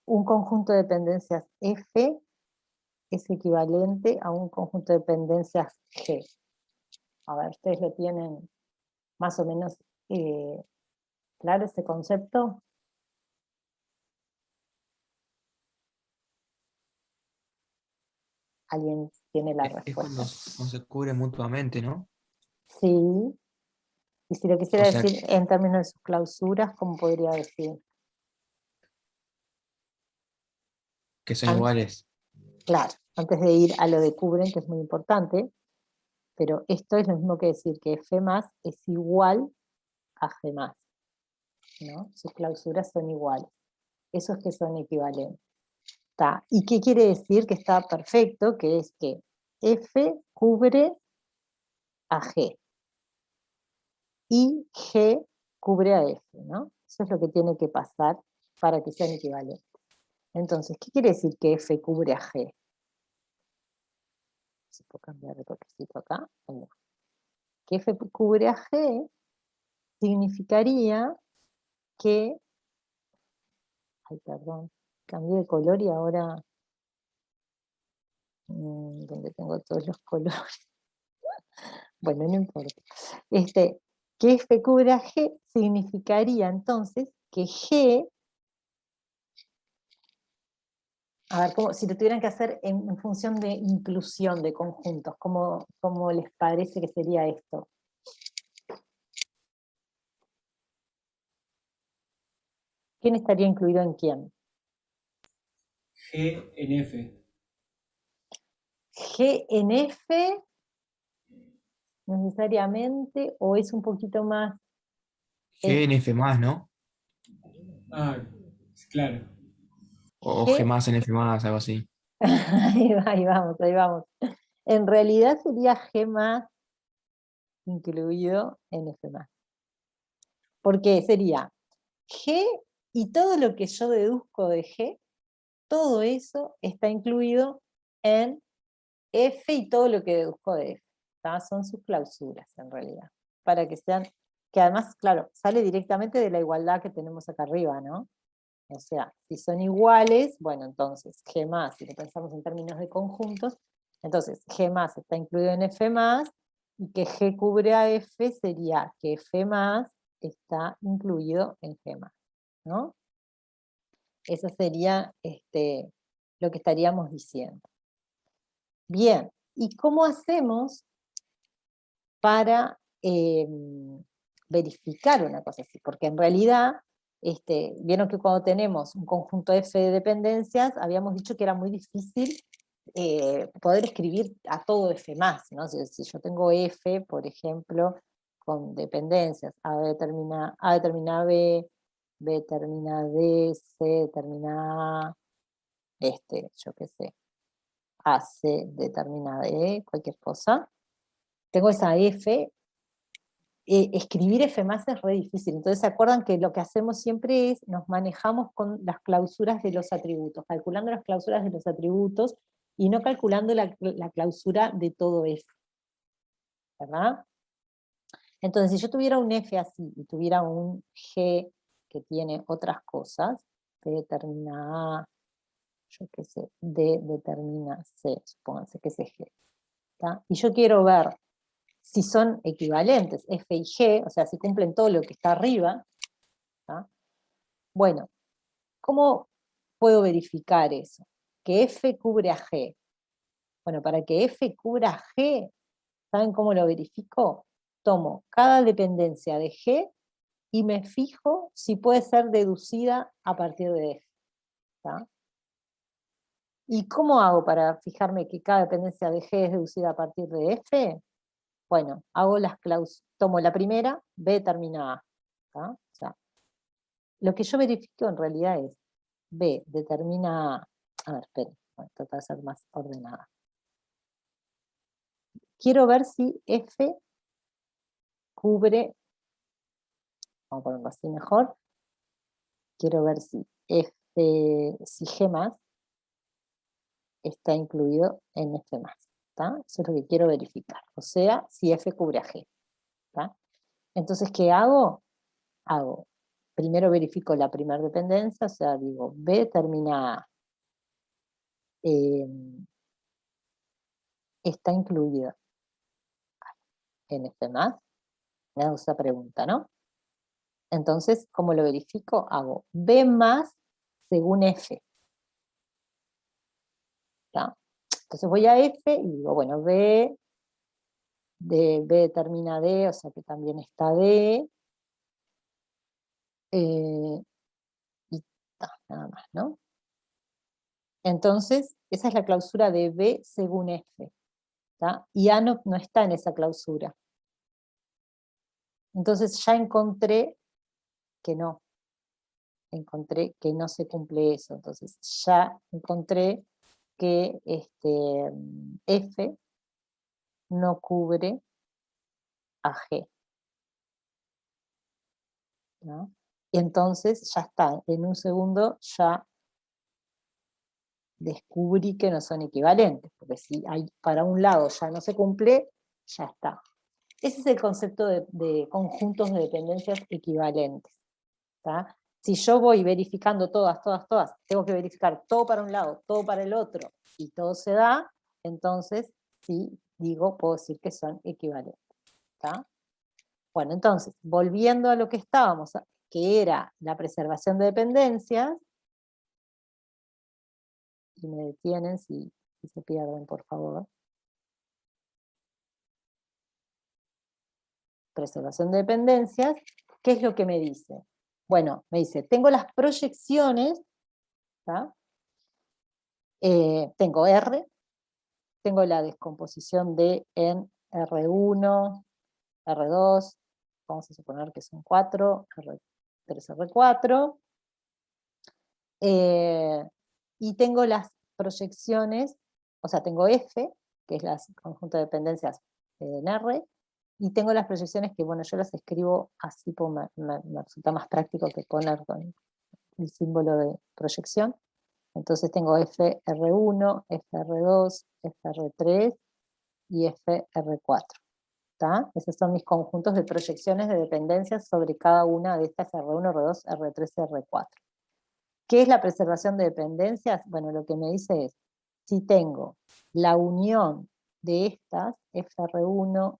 un conjunto de dependencias F es equivalente a un conjunto de dependencias G. A ver, ¿ustedes lo tienen más o menos claro ese concepto? ¿Alguien tiene la Es cuando respuesta? no se cubre mutuamente, ¿no? Sí. Y si lo O quisiera sea, decir en términos de sus clausuras, ¿cómo podría decir? que son An- iguales. claro, antes de ir a lo de cubren, que es muy importante, pero esto es lo mismo que decir que F más es igual a G más, ¿no? Sus clausuras son iguales. Esos que son equivalentes. ¿Tá? ¿Y qué quiere decir? Que está perfecto, que es que F cubre a G y G cubre a F, ¿no? Eso es lo que tiene que pasar para que sean equivalentes. Entonces, ¿qué quiere decir que F cubre a G? ¿Se puede cambiar el colorcito acá? No. Que F cubre a G significaría que... Ay, perdón, cambié de color y ahora... donde tengo todos los colores. Bueno, no importa. Que F cubre a G significaría entonces que G, a ver, si lo tuvieran que hacer en función de inclusión de conjuntos, ¿cómo les parece que sería esto? ¿Quién estaría incluido en quién? G en F. ¿G en F necesariamente o es un poquito más? G en F más, ¿no? Ah, claro. O G G, más en F más, algo así. ahí vamos, ahí vamos. En realidad sería G más incluido en F más. Porque sería G y todo lo que yo deduzco de G, todo eso está incluido en F y todo lo que deduzco de F. ¿Tá? Son sus clausuras en realidad. Para que sean, que además, claro, sale directamente de la igualdad que tenemos acá arriba, ¿no? O sea, si son iguales, bueno, entonces G más, si lo pensamos en términos de conjuntos, entonces G más está incluido en F más, y que G cubre a F sería que F más está incluido en G más, ¿no? Eso sería lo que estaríamos diciendo. Bien, ¿y cómo hacemos para verificar una cosa así? Porque en realidad, vieron que cuando tenemos un conjunto F de dependencias, habíamos dicho que era muy difícil poder escribir a todo F más, ¿no? Si yo tengo F, por ejemplo, con dependencias, A determina B, B determina D, C determina A, yo qué sé, AC determina D, cualquier cosa. Tengo esa F, escribir F más es re difícil. Entonces se acuerdan que lo que hacemos siempre es, nos manejamos con las clausuras de los atributos, calculando las clausuras de los atributos y no calculando la clausura de todo F, ¿verdad? Entonces, si yo tuviera un F así y tuviera un G que tiene otras cosas, P determina A, yo qué sé, D determina C, supónganse que es G, ¿tá? Y yo quiero ver si son equivalentes F y G, o sea, si cumplen todo lo que está arriba, ¿tá? Bueno, ¿cómo puedo verificar eso? Que F cubre a G. Bueno, para que F cubra a G, ¿saben cómo lo verifico? Tomo cada dependencia de G y me fijo si puede ser deducida a partir de F. ¿Tá? ¿Y cómo hago para fijarme que cada dependencia de G es deducida a partir de F? Bueno, hago las clausuras, tomo la primera, B determina A. ¿Tá? O sea, lo que yo verifico en realidad es B determina A ver, esperen, voy a tratar de ser más ordenada. Quiero ver si F cubre, vamos a ponerlo así mejor, quiero ver si si G más está incluido en F más. ¿Tá? Eso es lo que quiero verificar. O sea, si F cubre a G. ¿Tá? Entonces, ¿qué hago? Primero verifico la primera dependencia, o sea, digo, B termina A. Está incluido en F más. Me hago esa pregunta, ¿no? Entonces, ¿cómo lo verifico? Hago B más según F. ¿Tá? Entonces voy a F y digo, bueno, B determina D, o sea que también está D. Y nada más, ¿no? Entonces, esa es la clausura de B según F. ¿Tá? Y A no está en esa clausura. Entonces ya encontré que no. Encontré que no se cumple eso. Entonces ya encontré que F no cubre a G. ¿No? Y entonces ya está. En un segundo ya descubrí que no son equivalentes. Porque si hay, para un lado ya no se cumple, ya está. Ese es el concepto de conjuntos de dependencias equivalentes. ¿Tá? Si yo voy verificando todas, tengo que verificar todo para un lado, todo para el otro, y todo se da, entonces sí, puedo decir que son equivalentes. ¿Tá? Bueno, entonces, volviendo a lo que estábamos, que era la preservación de dependencias, y me detienen si se pierden, por favor. Preservación de dependencias, ¿qué es lo que me dice? Bueno, me dice, tengo las proyecciones, ¿tá? Tengo R, tengo la descomposición de en R1, R2, vamos a suponer que son 4, R3, R4, y tengo las proyecciones, o sea, tengo F, que es el conjunto de dependencias en R, y tengo las proyecciones que, bueno, yo las escribo así, porque me resulta más práctico que poner con el símbolo de proyección. Entonces tengo FR1, FR2, FR3 y FR4. ¿Tá? Esos son mis conjuntos de proyecciones de dependencias sobre cada una de estas R1, R2, R3 y R4. ¿Qué es la preservación de dependencias? Bueno, lo que me dice es, si tengo la unión de estas, FR1,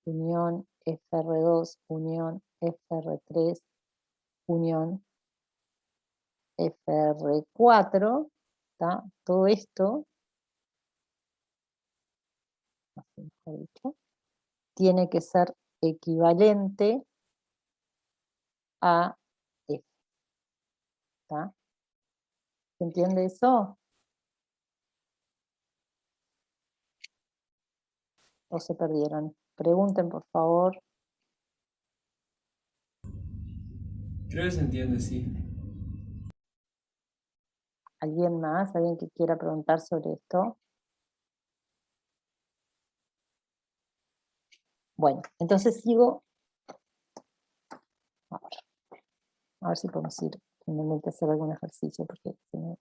unión FR2, unión FR3, unión FR4, ¿tá? Todo esto, mejor dicho, tiene que ser equivalente a F. ¿Tá? ¿Se entiende eso? ¿O se perdieron? Pregunten, por favor. Creo que se entiende, sí. ¿Alguien más? ¿Alguien que quiera preguntar sobre esto? Bueno, entonces sigo. A ver si podemos ir finalmente a hacer algún ejercicio, porque si no...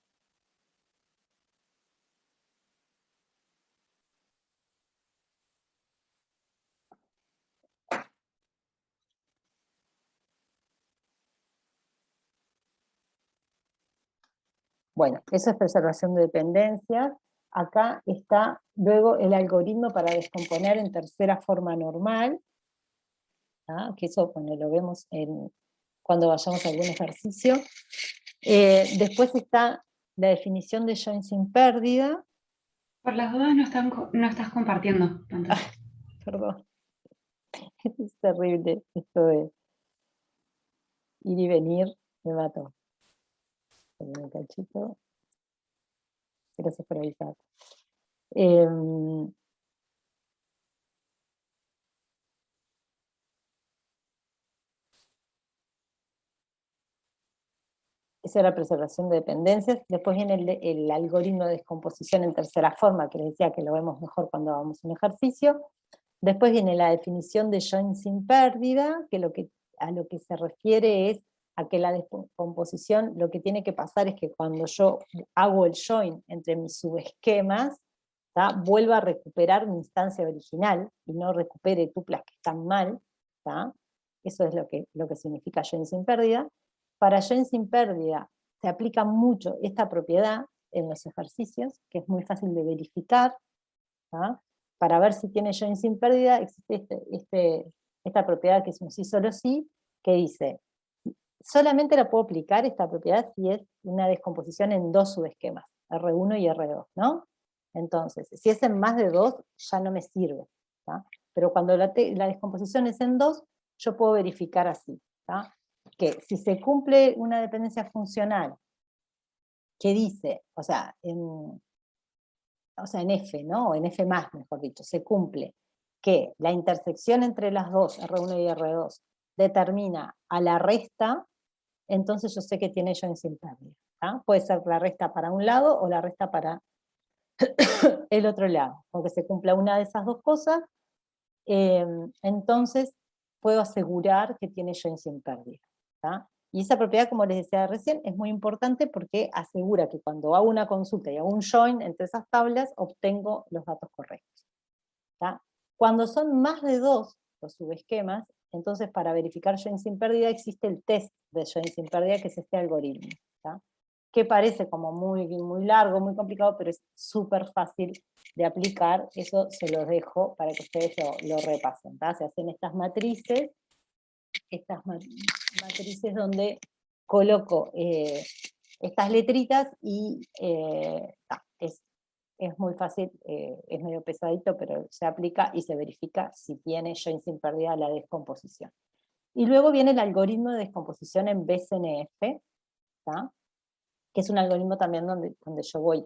Bueno, eso es preservación de dependencias. Acá está luego el algoritmo para descomponer en tercera forma normal, ¿tá? Que eso, bueno, lo vemos cuando vayamos a algún ejercicio. Después está la definición de join sin pérdida. Por las dudas no estás compartiendo pantalla. Perdón. Es terrible esto de ir y venir, me mató. Un cachito. Gracias por avisar. Esa era preservación de dependencias. Después viene el algoritmo de descomposición en tercera forma, que les decía que lo vemos mejor cuando hagamos un ejercicio. Después viene la definición de join sin pérdida, que a lo que se refiere es a que la descomposición, lo que tiene que pasar es que cuando yo hago el join entre mis subesquemas, ¿tá? Vuelva a recuperar mi instancia original y no recupere tuplas que están mal. ¿Tá? Eso es lo que significa join sin pérdida. Para join sin pérdida se aplica mucho esta propiedad en los ejercicios, que es muy fácil de verificar. ¿Tá? Para ver si tiene join sin pérdida, existe esta propiedad que es un sí solo sí, que dice, solamente la puedo aplicar esta propiedad si es una descomposición en dos subesquemas, R1 y R2, ¿no? Entonces, si es en más de dos, ya no me sirve. ¿Tá? Pero cuando la descomposición es en dos, yo puedo verificar así, ¿tá? Que si se cumple una dependencia funcional, que dice, o sea, en F, ¿no? O en F+, mejor dicho, se cumple que la intersección entre las dos, R1 y R2, determina a la resta, entonces yo sé que tiene join sin pérdida. Puede ser la resta para un lado o la resta para el otro lado. Aunque se cumpla una de esas dos cosas, entonces puedo asegurar que tiene join sin pérdida. Y esa propiedad, como les decía recién, es muy importante porque asegura que cuando hago una consulta y hago un join entre esas tablas, obtengo los datos correctos. Cuando son más de dos los subesquemas, entonces para verificar join sin pérdida existe el test de join sin pérdida, que es este algoritmo, que parece como muy, muy largo, muy complicado, pero es súper fácil de aplicar. Eso se los dejo para que ustedes lo repasen. Se hacen estas matrices donde coloco estas letritas y es muy fácil, es medio pesadito, pero se aplica y se verifica si tiene join sin pérdida la descomposición. Y luego viene el algoritmo de descomposición en BCNF, que es un algoritmo también donde yo voy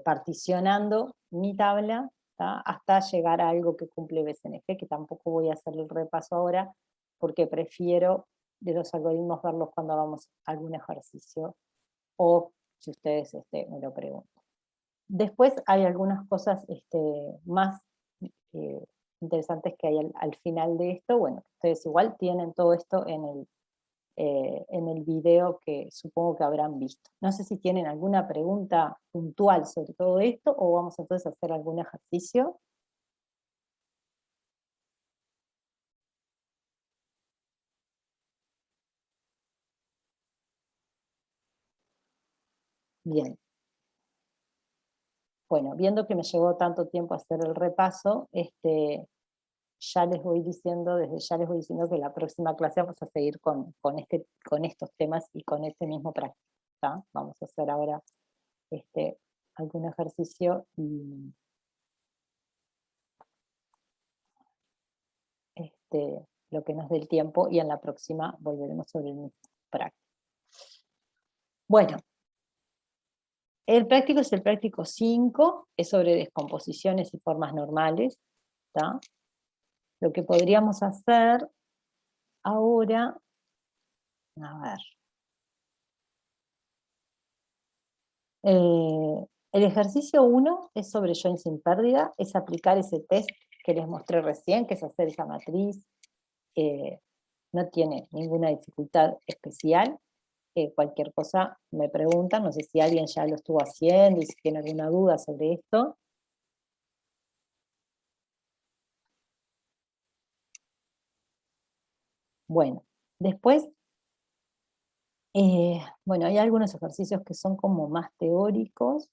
particionando mi tabla hasta llegar a algo que cumple BCNF, que tampoco voy a hacer el repaso ahora, porque prefiero de los algoritmos verlos cuando hagamos algún ejercicio, o si ustedes me lo preguntan. Después hay algunas cosas más interesantes que hay al final de esto. Bueno, ustedes igual tienen todo esto en el video que supongo que habrán visto. No sé si tienen alguna pregunta puntual sobre todo esto, o vamos entonces a hacer algún ejercicio. Bien. Bueno, viendo que me llevó tanto tiempo hacer el repaso, ya les voy diciendo, desde ya les voy diciendo que la próxima clase vamos a seguir con estos temas y con este mismo práctico. Vamos a hacer ahora algún ejercicio y lo que nos dé el tiempo, y en la próxima volveremos sobre el mismo práctico. Bueno, el práctico es el práctico 5, es sobre descomposiciones y formas normales. Lo que podríamos hacer ahora, a ver, el ejercicio 1 es sobre join sin pérdida, es aplicar ese test que les mostré recién, que es hacer esa matriz. No tiene ninguna dificultad especial. Cualquier cosa me preguntan, no sé si alguien ya lo estuvo haciendo y si tiene alguna duda sobre esto. Bueno, después, bueno, hay algunos ejercicios que son como más teóricos,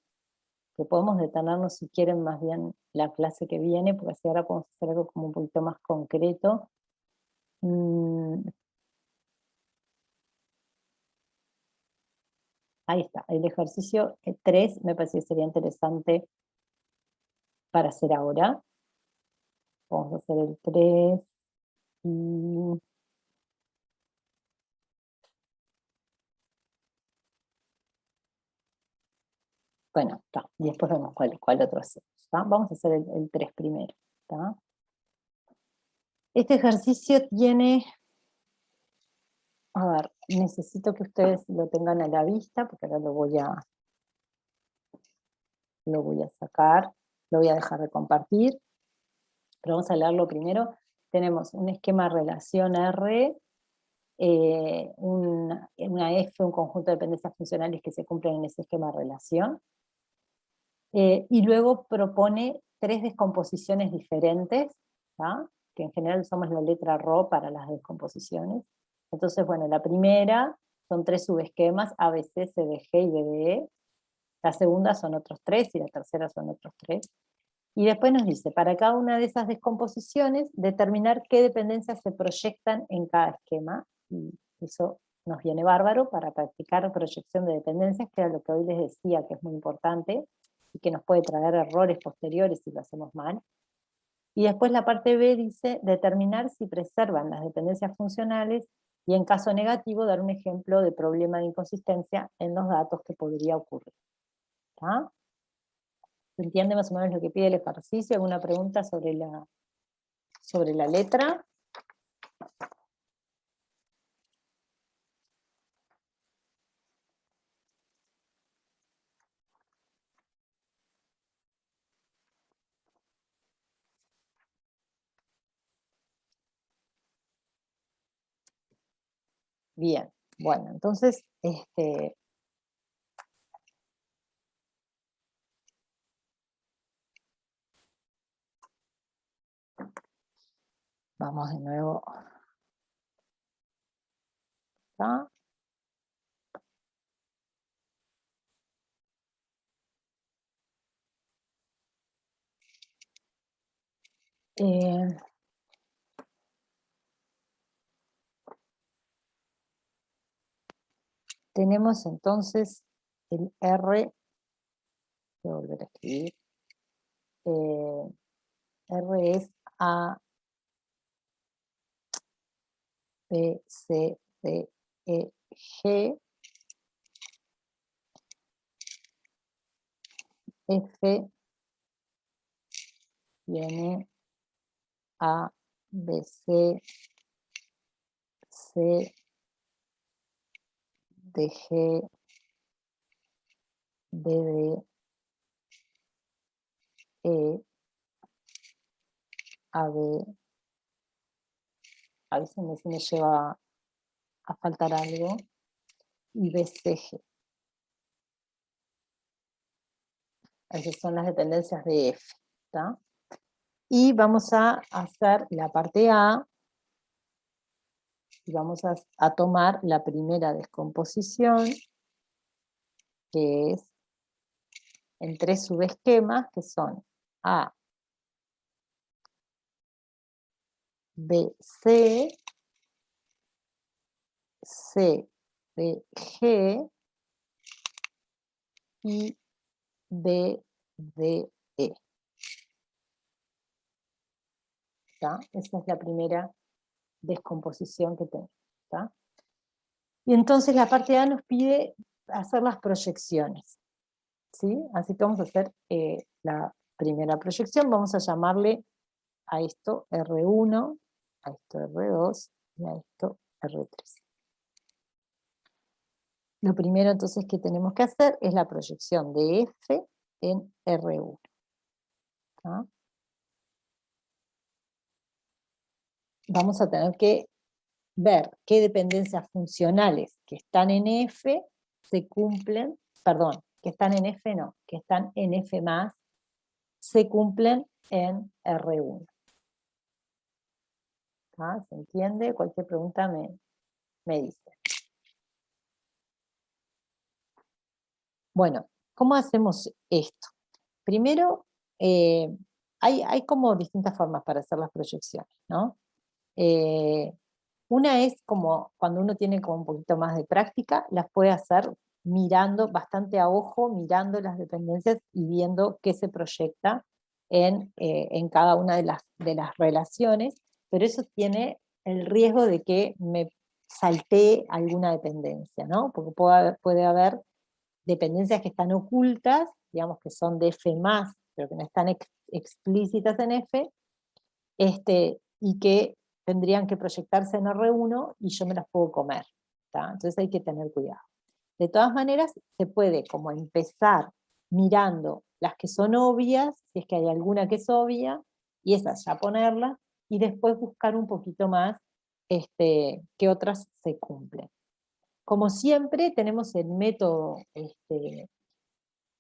que podemos detenernos si quieren más bien la clase que viene, porque así ahora podemos hacer algo como un poquito más concreto. Ahí está, el ejercicio 3 me parece que sería interesante para hacer ahora. Vamos a hacer el 3 y... Bueno, y después vemos cuál otro hacemos. Vamos a hacer el 3 primero. Este ejercicio tiene... A ver, necesito que ustedes lo tengan a la vista, porque ahora lo voy a sacar, lo voy a dejar de compartir, pero vamos a leerlo primero. Tenemos un esquema relación R, una F, un conjunto de dependencias funcionales que se cumplen en ese esquema relación, y luego propone 3 descomposiciones diferentes, que en general usamos la letra ρ para las descomposiciones. Entonces, bueno, la primera son 3 subesquemas, A, B, C, C, D, G y D, B, E. La segunda son otros 3 y la tercera son otros 3. Y después nos dice, para cada una de esas descomposiciones, determinar qué dependencias se proyectan en cada esquema. Y eso nos viene bárbaro para practicar proyección de dependencias, que era lo que hoy les decía que es muy importante y que nos puede traer errores posteriores si lo hacemos mal. Y después la parte B dice, determinar si preservan las dependencias funcionales Y en caso negativo, dar un ejemplo de problema de inconsistencia en los datos que podría ocurrir. ¿Está? ¿Se entiende más o menos lo que pide el ejercicio? ¿Alguna pregunta sobre la letra? Bien, bueno, entonces, vamos de nuevo. ¿Está? Tenemos entonces el R, voy a volver a escribir, R es A, B, C, D, E, G, F tiene A, B, C, C, D, G, D, D, E, A, B, a veces me lleva a faltar algo, y B, C, G. Esas son las dependencias de F. ¿Está? Y vamos a hacer la parte A, y vamos a tomar la primera descomposición, que es en 3 subesquemas, que son A, B, C, C, D, G, y D, D, E. ¿Está? Esa es la primera descomposición que tenemos. ¿Está? Y entonces la parte A nos pide hacer las proyecciones. ¿Sí? Así que vamos a hacer la primera proyección. Vamos a llamarle a esto R1, a esto R2 y a esto R3. Lo primero entonces que tenemos que hacer es la proyección de F en R1. ¿Ah? Vamos a tener que ver qué dependencias funcionales que están en F se cumplen, perdón, que están en F no, que están en F+, se cumplen en R1. ¿Ah? ¿Se entiende? Cualquier pregunta me dice. Bueno, ¿cómo hacemos esto? Primero, hay como distintas formas para hacer las proyecciones, ¿no? Una es como cuando uno tiene como un poquito más de práctica, las puede hacer mirando bastante a ojo, mirando las dependencias y viendo qué se proyecta en cada una de las relaciones, pero eso tiene el riesgo de que me saltee alguna dependencia, ¿no? Porque puede haber dependencias que están ocultas, digamos que son de F+, pero que no están explícitas en F, y que tendrían que proyectarse en R1 y yo me las puedo comer. ¿Tá? Entonces hay que tener cuidado. De todas maneras, se puede como empezar mirando las que son obvias, si es que hay alguna que es obvia, y esas ya ponerlas, y después buscar un poquito más que otras se cumplen. Como siempre, tenemos el método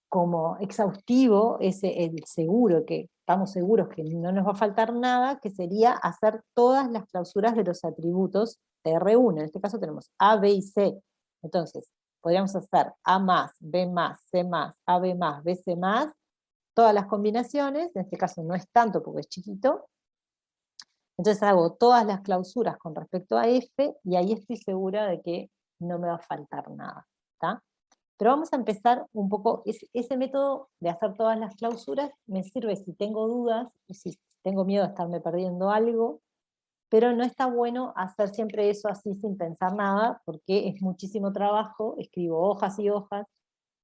como exhaustivo, el seguro, que estamos seguros que no nos va a faltar nada, que sería hacer todas las clausuras de los atributos de R1. En este caso tenemos A, B y C. Entonces, podríamos hacer A+, B+, C+, AB+, BC+, todas las combinaciones, en este caso no es tanto porque es chiquito. Entonces hago todas las clausuras con respecto a F, y ahí estoy segura de que no me va a faltar nada. ¿Está? Pero vamos a empezar un poco, ese método de hacer todas las clausuras me sirve si tengo dudas, y si tengo miedo de estarme perdiendo algo, pero no está bueno hacer siempre eso así sin pensar nada, porque es muchísimo trabajo, escribo hojas y hojas,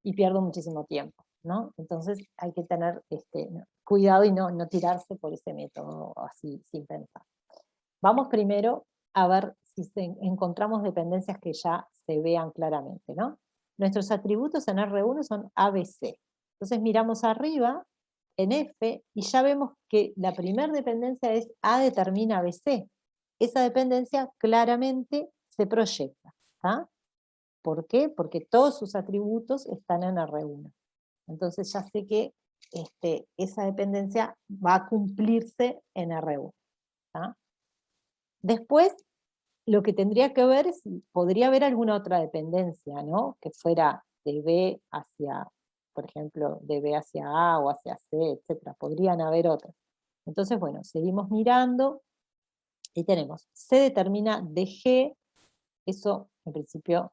y pierdo muchísimo tiempo, ¿no? Entonces hay que tener cuidado y no tirarse por ese método así sin pensar. Vamos primero a ver si encontramos dependencias que ya se vean claramente, ¿no? Nuestros atributos en R1 son ABC. Entonces miramos arriba, en F, y ya vemos que la primera dependencia es A determina ABC. Esa dependencia claramente se proyecta. ¿Tá? ¿Por qué? Porque todos sus atributos están en R1. Entonces ya sé que esa dependencia va a cumplirse en R1. ¿Tá? Después, lo que tendría que ver es si podría haber alguna otra dependencia, ¿no? Que fuera de B hacia, por ejemplo, de B hacia A o hacia C, etc. Podrían haber otras. Entonces, bueno, seguimos mirando y tenemos C determina de G. Eso, en principio,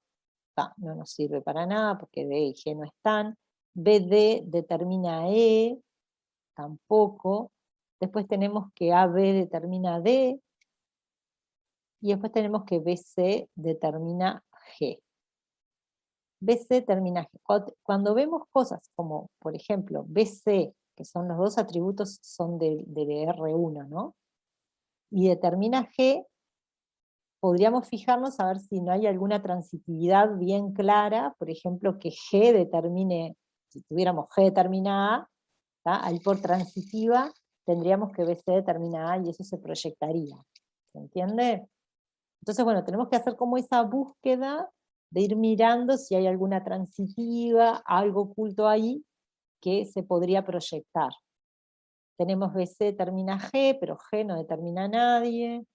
no nos sirve para nada porque D y G no están. BD determina E, tampoco. Después tenemos que AB determina D. Y después tenemos que BC determina G. BC termina G. Cuando vemos cosas como, por ejemplo, BC, que son los dos atributos, son de R1, ¿no? Y determina G, podríamos fijarnos a ver si no hay alguna transitividad bien clara, por ejemplo, que G determine, si tuviéramos G determina A, ¿tá? Ahí por transitiva tendríamos que BC determina A y eso se proyectaría. ¿Se entiende? Entonces, bueno, tenemos que hacer como esa búsqueda de ir mirando si hay alguna transitiva, algo oculto ahí que se podría proyectar. Tenemos BC determina G, pero G no determina a nadie.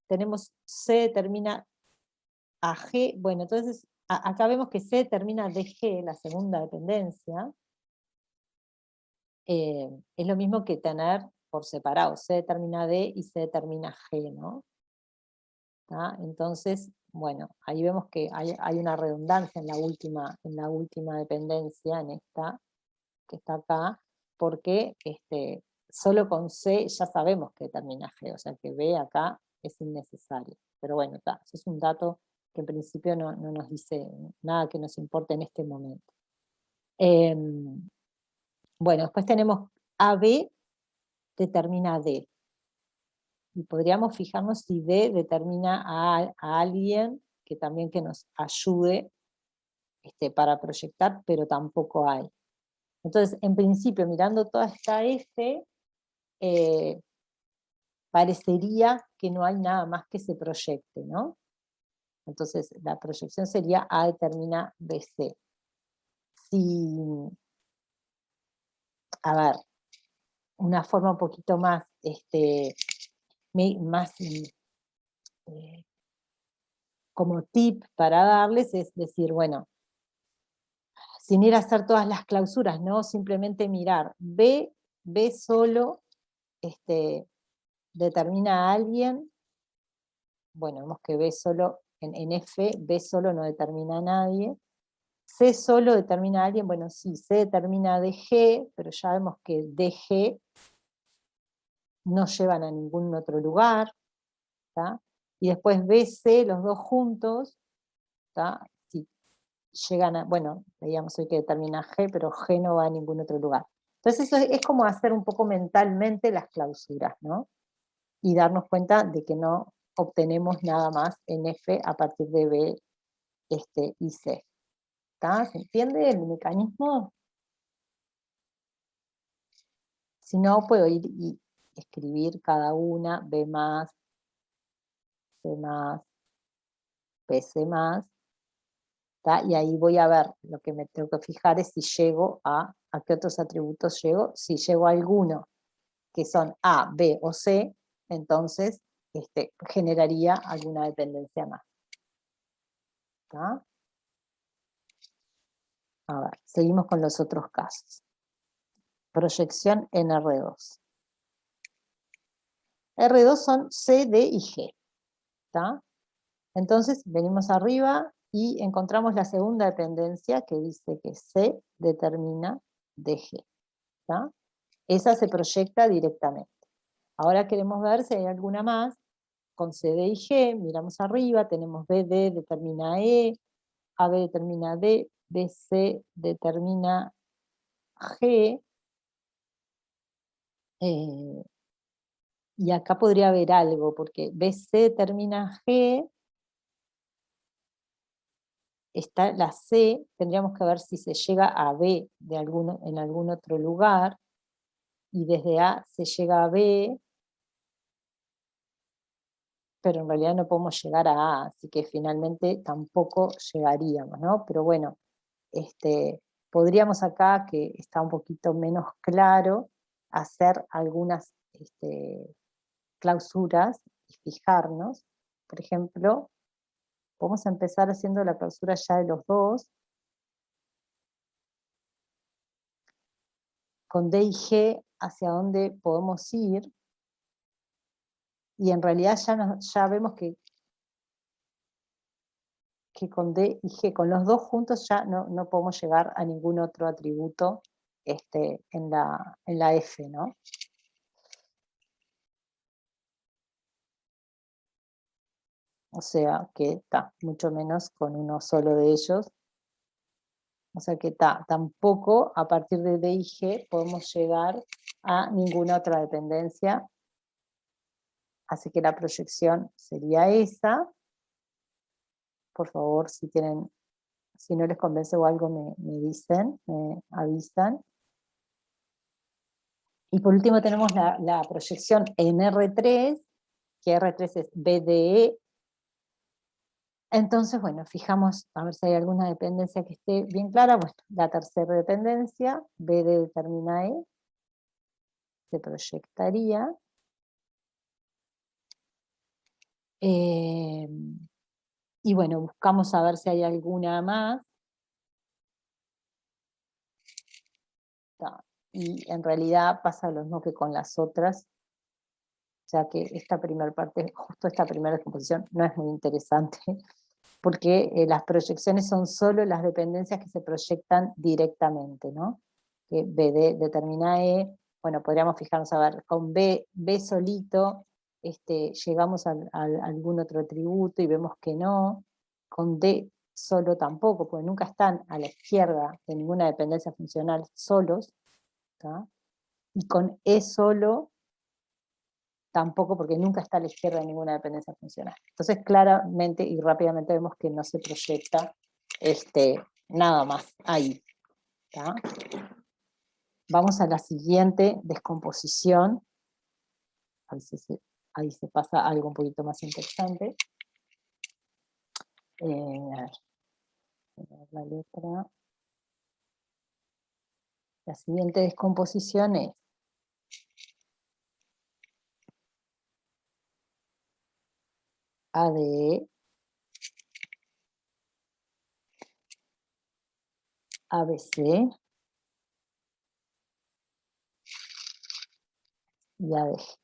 Tenemos C determina a G. Bueno, entonces acá vemos que C determina DG, la segunda dependencia. Es lo mismo que tener por separado, C determina D y C determina G, ¿no? ¿Tá? Entonces, bueno, ahí vemos que hay una redundancia en la última dependencia, en esta, que está acá, porque solo con C ya sabemos que determina G, o sea que B acá es innecesario. Pero bueno, eso es un dato que en principio no nos dice nada que nos importe en este momento. Bueno, después tenemos AB determina D. Y podríamos fijarnos si D determina a alguien que también que nos ayude para proyectar, pero tampoco hay. Entonces, en principio, mirando toda esta F, parecería que no hay nada más que se proyecte, ¿no? Entonces, la proyección sería A determina BC. Si, a ver, una forma un poquito más, como tip para darles es decir, bueno, sin ir a hacer todas las clausuras, ¿no? Simplemente mirar, B solo determina a alguien, bueno, vemos que B solo, en F, B solo no determina a nadie, C solo determina a alguien, bueno, sí, C determina a DG, pero ya vemos que DG no llevan a ningún otro lugar, ¿tá? Y después BC, los dos juntos, ¿tá? Si llegan a, bueno, veíamos hoy que determina G, pero G no va a ningún otro lugar. Entonces eso es como hacer un poco mentalmente las clausuras, ¿no? Y darnos cuenta de que no obtenemos nada más en F a partir de B y C. ¿Tá? ¿Se entiende el mecanismo? Si no, puedo ir y escribir cada una, B más, C más, PC más, ¿tá? Y ahí voy a ver, lo que me tengo que fijar es si llego a qué otros atributos llego. Si llego a alguno que son A, B o C, entonces generaría alguna dependencia más. ¿Tá? A ver, seguimos con los otros casos. Proyección en R2. R2 son C, D y G. ¿Tá? Entonces venimos arriba y encontramos la segunda dependencia que dice que C determina DG. ¿Tá? Esa se proyecta directamente. Ahora queremos ver si hay alguna más con C, D y G, miramos arriba, tenemos BD determina E, AB determina D, BC determina G, y acá podría haber algo, porque BC determina G, está la C, tendríamos que ver si se llega a B en algún otro lugar, y desde A se llega a B, pero en realidad no podemos llegar a A, así que finalmente tampoco llegaríamos, ¿no? Pero bueno, podríamos acá, que está un poquito menos claro, hacer algunas clausuras y fijarnos. Por ejemplo, podemos empezar haciendo la clausura ya de los dos, con D y G hacia dónde podemos ir, y en realidad ya vemos que con D y G, con los dos juntos ya no podemos llegar a ningún otro atributo en la F, ¿no? O sea que está, mucho menos con uno solo de ellos. O sea que tampoco a partir de D y G podemos llegar a ninguna otra dependencia. Así que la proyección sería esa. Por favor, si no les convence o algo, me dicen, me avisan. Y por último tenemos la proyección en R3, que R3 es BDE. Entonces, bueno, fijamos a ver si hay alguna dependencia que esté bien clara. Bueno, la tercera dependencia, BD determina E, se proyectaría. Y bueno, buscamos a ver si hay alguna más. Y en realidad pasa lo mismo que con las otras. O sea que esta primera parte, justo esta primera descomposición, no es muy interesante, porque las proyecciones son solo las dependencias que se proyectan directamente, ¿no? Que BD determina E, bueno, podríamos fijarnos a ver, con B solito, llegamos a algún otro atributo y vemos que no, con D solo tampoco, porque nunca están a la izquierda de ninguna dependencia funcional solos, ¿tá? Y con E solo tampoco, porque nunca está a la izquierda de ninguna dependencia funcional. Entonces claramente y rápidamente vemos que no se proyecta nada más ahí, ¿tá? Vamos a la siguiente descomposición. A ver si ahí se pasa algo un poquito más interesante. A ver, la letra. La siguiente descomposición es ADE, ABC y ADG.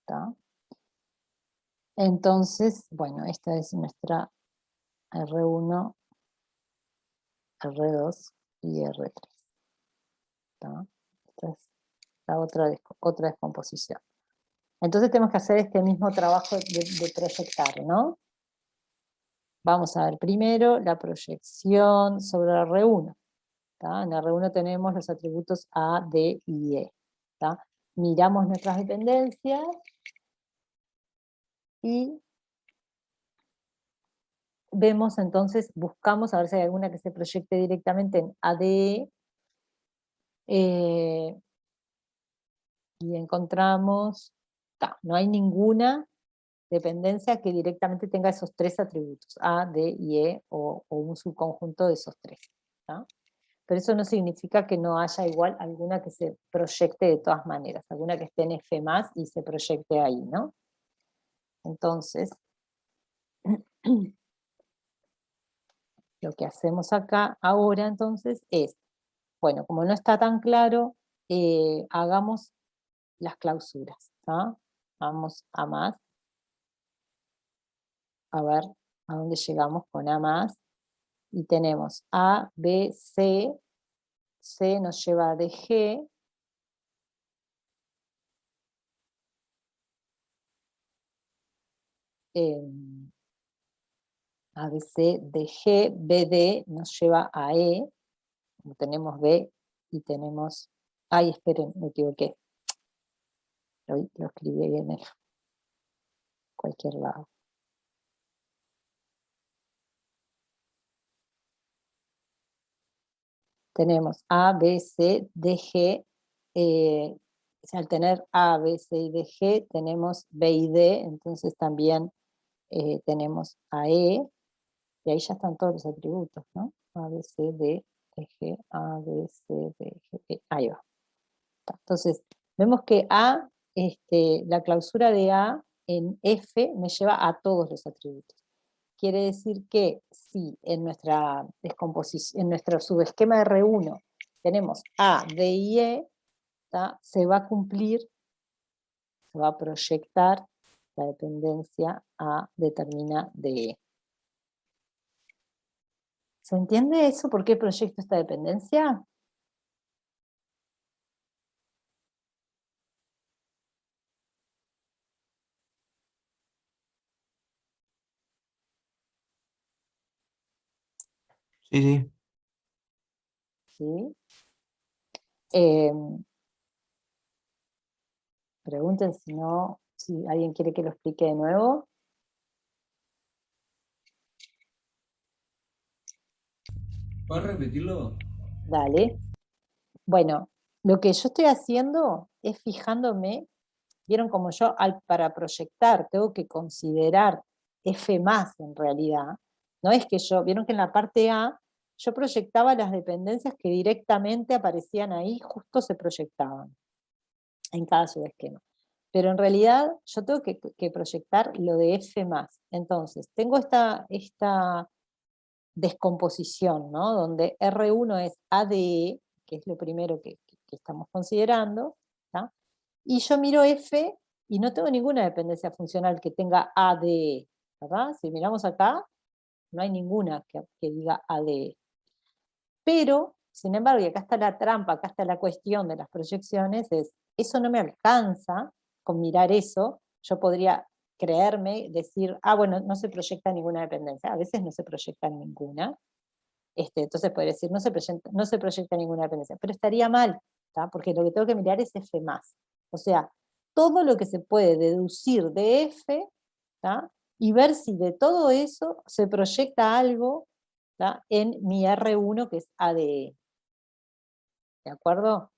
¿Tá? Entonces, bueno, esta es nuestra R1, R2 y R3. ¿Tá? Esta es la otra descomposición. Entonces tenemos que hacer este mismo trabajo de proyectar, ¿no? Vamos a ver primero la proyección sobre R1. ¿Tá? En R1 tenemos los atributos A, D y E. ¿Tá? Miramos nuestras dependencias y vemos entonces, buscamos a ver si hay alguna que se proyecte directamente en ADE, y encontramos, no hay ninguna dependencia que directamente tenga esos tres atributos, A, D y E, o un subconjunto de esos tres. ¿Tá? Pero eso no significa que no haya igual alguna que se proyecte de todas maneras, alguna que esté en F+, y se proyecte ahí, ¿no? Entonces, lo que hacemos acá ahora entonces es, bueno, como no está tan claro, hagamos las clausuras, ¿tá? Vamos a más, a ver a dónde llegamos con A más, y tenemos A, B, C, C nos lleva a DG, A, B, C, D, G, B, D nos lleva a E, como tenemos B y tenemos, ay, esperen, me equivoqué, lo escribí ahí en cualquier lado. Tenemos A, B, C, D, G, al tener A, B, C y D, G, tenemos B y D, entonces también tenemos a E, y ahí ya están todos los atributos, ¿no? A, B, C, D, E, G, A, B, C, D, G, E, ahí va. Entonces, vemos que A, la clausura de A en F me lleva a todos los atributos. Quiere decir que si en nuestra descomposición, en nuestro subesquema R1 tenemos A, D y E, se va a cumplir, se va a proyectar la dependencia A determina de E. ¿Se entiende eso? ¿Por qué proyecto esta dependencia? Sí, sí. ¿Sí? Pregunten si no, si alguien quiere que lo explique de nuevo. ¿Puedes repetirlo? Dale. Bueno, lo que yo estoy haciendo es fijándome, vieron como yo para proyectar tengo que considerar F más en realidad. No es que vieron que en la parte A yo proyectaba las dependencias que directamente aparecían ahí, justo se proyectaban en cada subesquema. Pero en realidad yo tengo que proyectar lo de F más. Entonces, tengo esta descomposición, ¿no? Donde R1 es ADE, que es lo primero que estamos considerando, ¿tá? Y yo miro F y no tengo ninguna dependencia funcional que tenga ADE, ¿verdad? Si miramos acá, no hay ninguna que diga ADE. Pero, sin embargo, y acá está la trampa, acá está la cuestión de las proyecciones, eso no me alcanza con mirar eso. Yo podría creerme, decir, bueno, no se proyecta ninguna dependencia. A veces no se proyecta ninguna. Entonces podría decir, no se proyecta ninguna dependencia. Pero estaría mal, ¿tá? Porque lo que tengo que mirar es F+. O sea, todo lo que se puede deducir de F, ¿tá? Y ver si de todo eso se proyecta algo, ¿tá? En mi R1, que es ADE. ¿De acuerdo?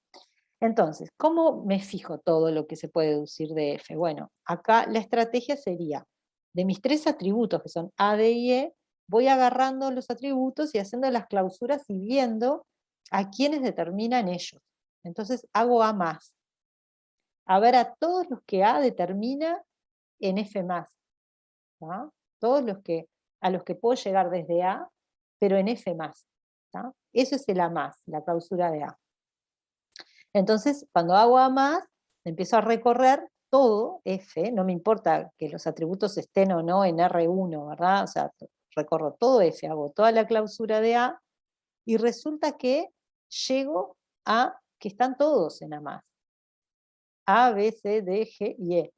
Entonces, ¿cómo me fijo todo lo que se puede deducir de F? Bueno, acá la estrategia sería, de mis tres atributos, que son A, D y E, voy agarrando los atributos y haciendo las clausuras y viendo a quiénes determinan ellos. Entonces hago A más. A ver a todos los que A determina en F más. ¿Tá? Todos a los que puedo llegar desde A, pero en F más. ¿Tá? Eso es el A más, la clausura de A. Entonces, cuando hago A más, empiezo a recorrer todo F, no me importa que los atributos estén o no en R1, ¿verdad? O sea, recorro todo F, hago toda la clausura de A, y resulta que llego a que están todos en A más. A, B, C, D, G y E.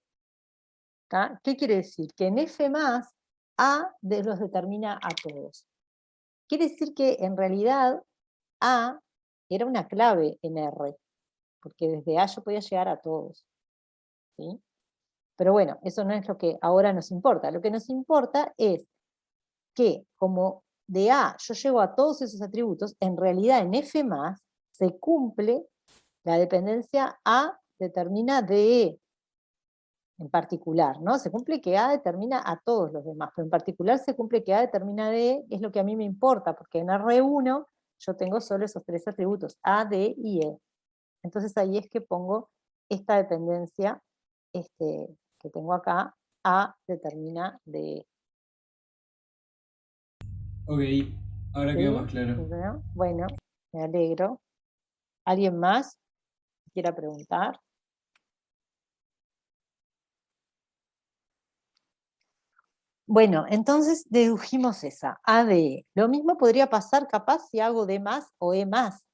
¿Tá? ¿Qué quiere decir? Que en F más, A los determina a todos. Quiere decir que en realidad A era una clave en R, porque desde A yo podía llegar a todos. ¿Sí? Pero bueno, eso no es lo que ahora nos importa. Lo que nos importa es que como de A yo llego a todos esos atributos, en realidad en F+, se cumple la dependencia A determina de E, en particular, ¿no? Se cumple que A determina a todos los demás, pero en particular se cumple que A determina de E, es lo que a mí me importa, porque en R1 yo tengo solo esos tres atributos, A, D y E. Entonces ahí es que pongo esta dependencia que tengo acá, A determina de E. Ok, ahora ¿Sí? quedó más claro. Bueno, me alegro. ¿Alguien más quiera preguntar? Bueno, entonces dedujimos esa, A de E. Lo mismo podría pasar capaz si hago D más o E más.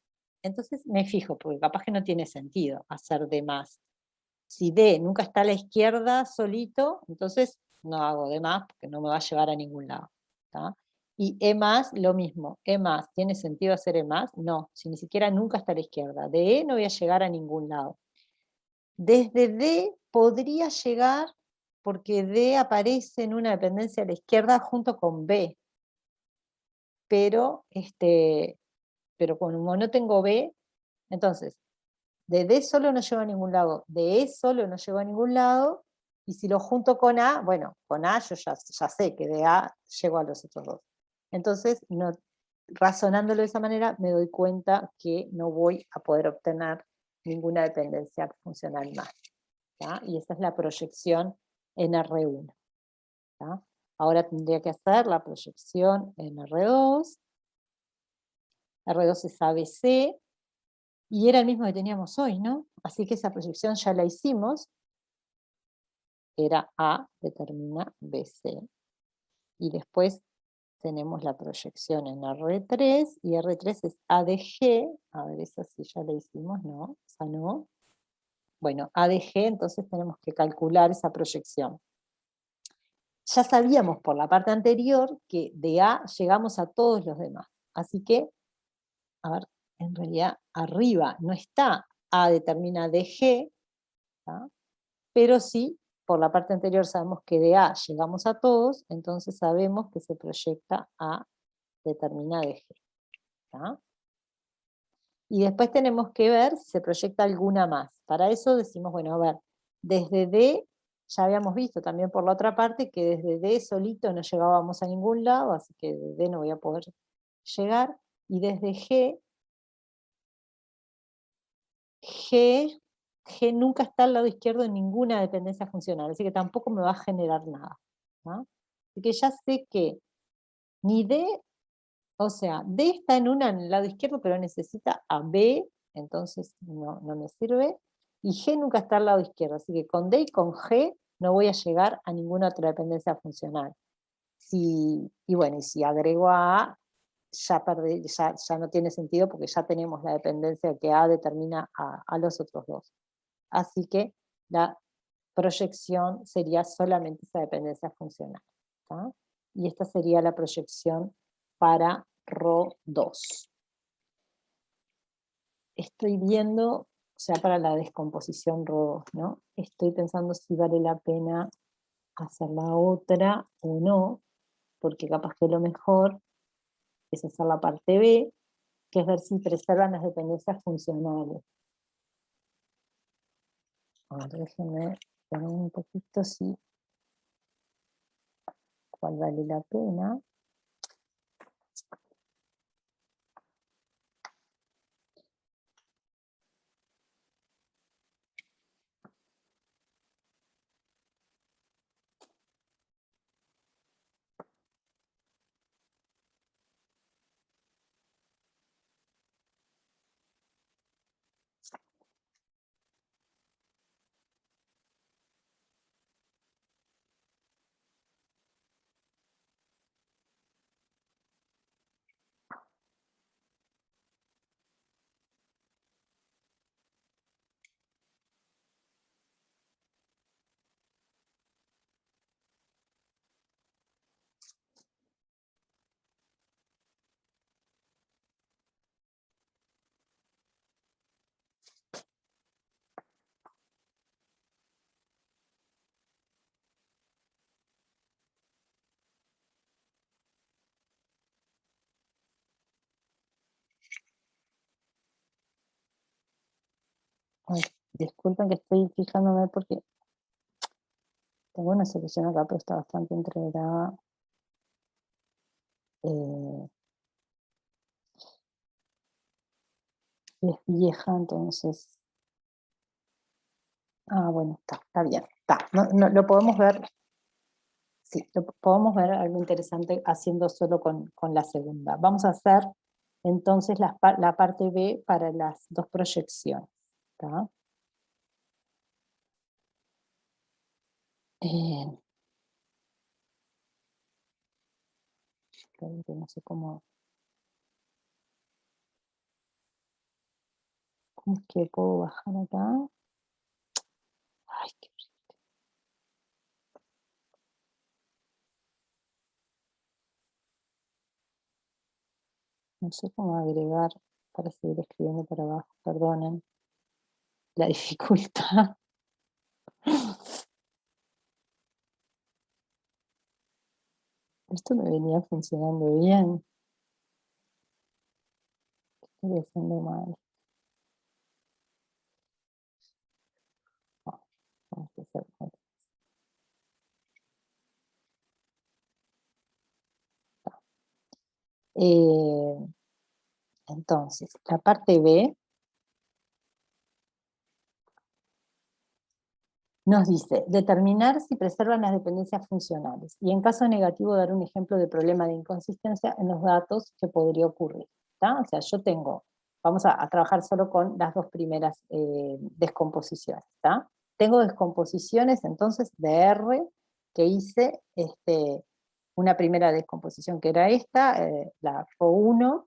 Entonces me fijo, porque capaz que no tiene sentido hacer D más. Si D nunca está a la izquierda solito, entonces no hago D más porque no me va a llevar a ningún lado. ¿Tá? Y E más, lo mismo. E más, ¿tiene sentido hacer E más? No, si ni siquiera nunca está a la izquierda. De E no voy a llegar a ningún lado. Desde D podría llegar porque D aparece en una dependencia a la izquierda junto con B. Pero como no tengo B, entonces, de D solo no llego a ningún lado, de E solo no llego a ningún lado, y si lo junto con A, bueno, con A yo ya sé que de A llego a los otros dos. Entonces, razonándolo de esa manera, me doy cuenta que no voy a poder obtener ninguna dependencia funcional más. ¿tá? Y esa es la proyección en R1. ¿tá? Ahora tendría que hacer la proyección en R2. R2 es ABC, y era el mismo que teníamos hoy, ¿no? Así que esa proyección ya la hicimos. Era A determina BC. Y después tenemos la proyección en R3, y R3 es A de G. A ver, esa sí ya la hicimos, ¿no? Esa no. Bueno, A de G, entonces tenemos que calcular esa proyección. Ya sabíamos por la parte anterior que de A llegamos a todos los demás. Así que, a ver, en realidad arriba no está A determina DG, ¿tá? Pero sí, por la parte anterior sabemos que de A llegamos a todos, entonces sabemos que se proyecta A determina DG. ¿tá? Y después tenemos que ver si se proyecta alguna más. Para eso decimos, bueno, a ver, desde D, ya habíamos visto también por la otra parte que desde D solito no llegábamos a ningún lado, así que de D no voy a poder llegar. Y desde G nunca está al lado izquierdo en ninguna dependencia funcional, así que tampoco me va a generar nada. ¿no? Así que ya sé que ni D, o sea, D está en el lado izquierdo, pero necesita a B, entonces no me sirve. Y G nunca está al lado izquierdo, así que con D y con G no voy a llegar a ninguna otra dependencia funcional. Y bueno, y si agrego a A, ya no tiene sentido porque ya tenemos la dependencia que A determina a los otros dos. Así que la proyección sería solamente esa dependencia funcional. ¿tá? Y esta sería la proyección para ρ2. Estoy viendo, o sea, para la descomposición ρ2, ¿no? Estoy pensando si vale la pena hacer la otra o no, porque capaz que lo mejor es hacer la parte B, que es ver si preservan las dependencias funcionales. Ahora déjenme ver un poquito si cuál vale la pena. Ay, disculpen que estoy fijándome porque tengo una solución acá, pero está bastante entreverada. Y es vieja, entonces... Ah, bueno, está bien. Lo podemos ver. Sí, podemos ver algo interesante haciendo solo con la segunda. Vamos a hacer entonces la parte B para las dos proyecciones. ¿tá? No sé cómo es que puedo bajar acá. Ay, qué... No sé cómo agregar para seguir escribiendo para abajo, perdonen la dificultad. Esto me venía funcionando bien. Estoy haciendo mal. No, vamos a hacer otra. Entonces, la parte B nos dice, determinar si preservan las dependencias funcionales y en caso negativo dar un ejemplo de problema de inconsistencia en los datos que podría ocurrir. ¿Tá? O sea, yo tengo, vamos a trabajar solo con las dos primeras descomposiciones. ¿Tá? Tengo descomposiciones entonces de R que hice una primera descomposición que era esta, la ρ1,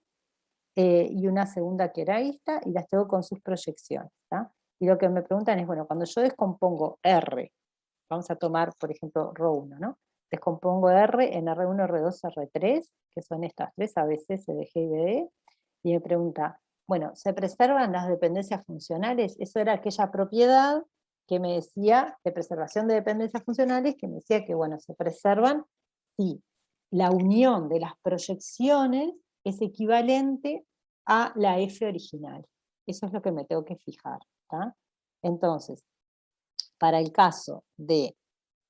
y una segunda que era esta, y las tengo con sus proyecciones. ¿Tá? Y lo que me preguntan es, bueno, cuando yo descompongo R, vamos a tomar, por ejemplo, ρ1, ¿no? Descompongo R en R1, R2, R3, que son estas tres, ABC, CDG y BD, y me pregunta, bueno, ¿se preservan las dependencias funcionales? Eso era aquella propiedad que me decía, de preservación de dependencias funcionales, que me decía que, bueno, se preservan si la unión de las proyecciones es equivalente a la F original. Eso es lo que me tengo que fijar. ¿Tá? Entonces, para el caso de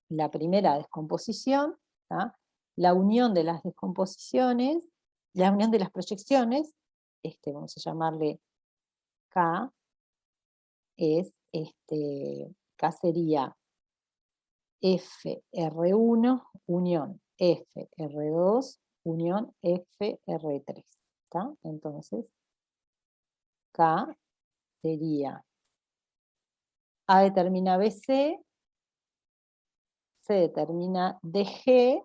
la primera descomposición, ¿tá? La unión de las descomposiciones, la unión de las proyecciones, vamos a llamarle K, es, K sería FR1 unión FR2 unión FR3. ¿Tá? Entonces, K sería A determina BC, C determina DG,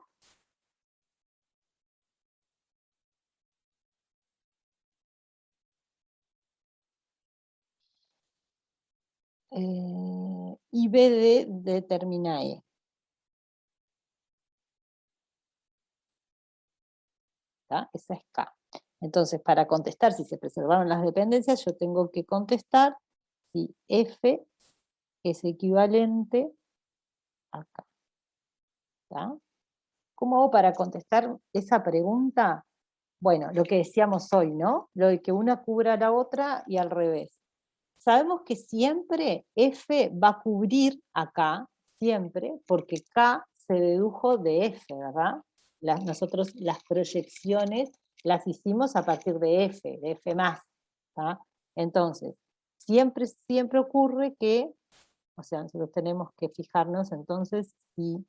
y BD determina E. ¿Tá? Esa es K. Entonces, para contestar si se preservaron las dependencias, yo tengo que contestar si F es equivalente a K. ¿Tá? ¿Cómo hago para contestar esa pregunta? Bueno, lo que decíamos hoy, ¿no? Lo de que una cubra a la otra y al revés. Sabemos que siempre F va a cubrir a K, siempre, porque K se dedujo de F, ¿verdad? Nosotros las proyecciones las hicimos a partir de F más. ¿Tá? Entonces, siempre ocurre que, o sea, nosotros tenemos que fijarnos entonces si,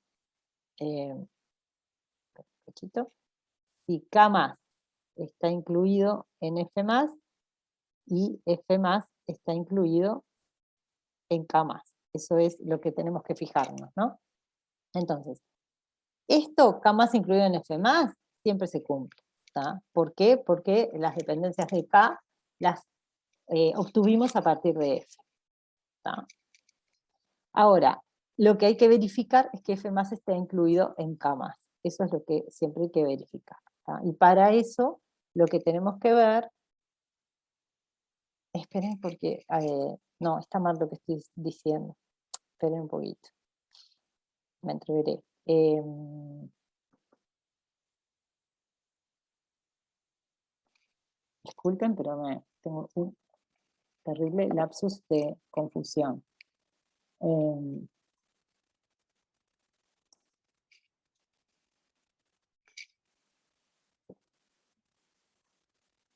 si K más está incluido en F más y F más está incluido en K más. Eso es lo que tenemos que fijarnos, ¿no? Entonces, esto K más incluido en F más siempre se cumple. ¿Tá? ¿Por qué? Porque las dependencias de K las obtuvimos a partir de F. ¿Tá? Ahora, lo que hay que verificar es que F más esté incluido en K más. Eso es lo que siempre hay que verificar. ¿Tá? Y para eso, lo que tenemos que ver, esperen porque, no, está mal lo que estoy diciendo. Esperen un poquito. Me entreveré. Disculpen, pero tengo un terrible lapsus de confusión.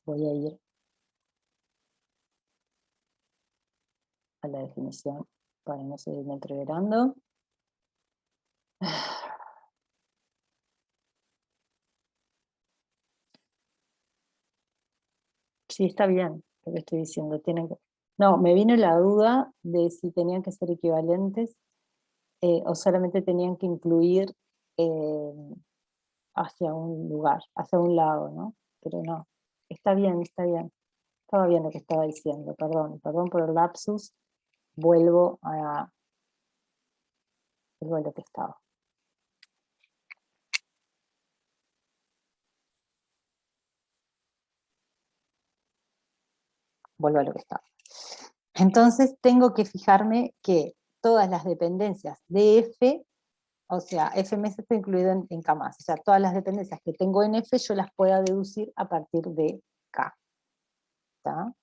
Voy a ir a la definición para no seguirme entreverando. Sí, está bien lo que estoy diciendo. No, me vino la duda de si tenían que ser equivalentes o solamente tenían que incluir hacia un lugar, hacia un lado, ¿no? Pero no, está bien, está bien. Estaba bien lo que estaba diciendo, perdón por el lapsus. Vuelvo a lo que estaba. vuelvo a lo que estaba. Entonces tengo que fijarme que todas las dependencias de F, o sea, FMS está incluido en K+, o sea, todas las dependencias que tengo en F yo las pueda deducir a partir de K. ¿Está?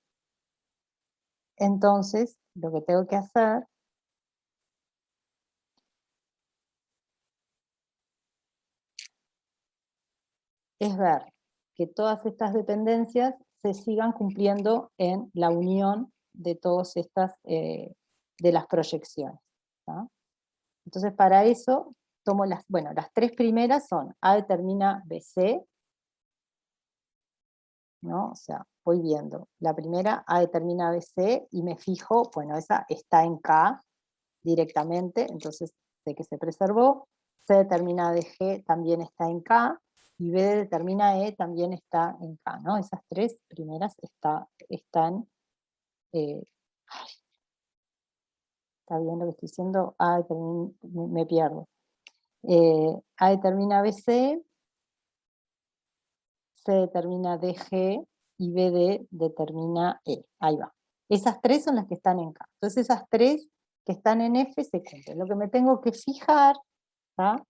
Entonces, lo que tengo que hacer es ver que todas estas dependencias se sigan cumpliendo en la unión de todas estas, de las proyecciones. ¿Tá? Entonces, para eso, tomo las tres primeras son A determina BC, ¿no? O sea, voy viendo. La primera, A determina BC, y me fijo, bueno, esa está en K directamente, entonces sé que se preservó. C determina DG también está en K, y B determina E también está en K, ¿no? Esas tres primeras están... ¿está bien lo que estoy diciendo? Me pierdo. A determina BC, C determina DG, y BD determina E. Ahí va. Esas tres son las que están en K. Entonces esas tres que están en F se cumplen. Lo que me tengo que fijar, ¿tá?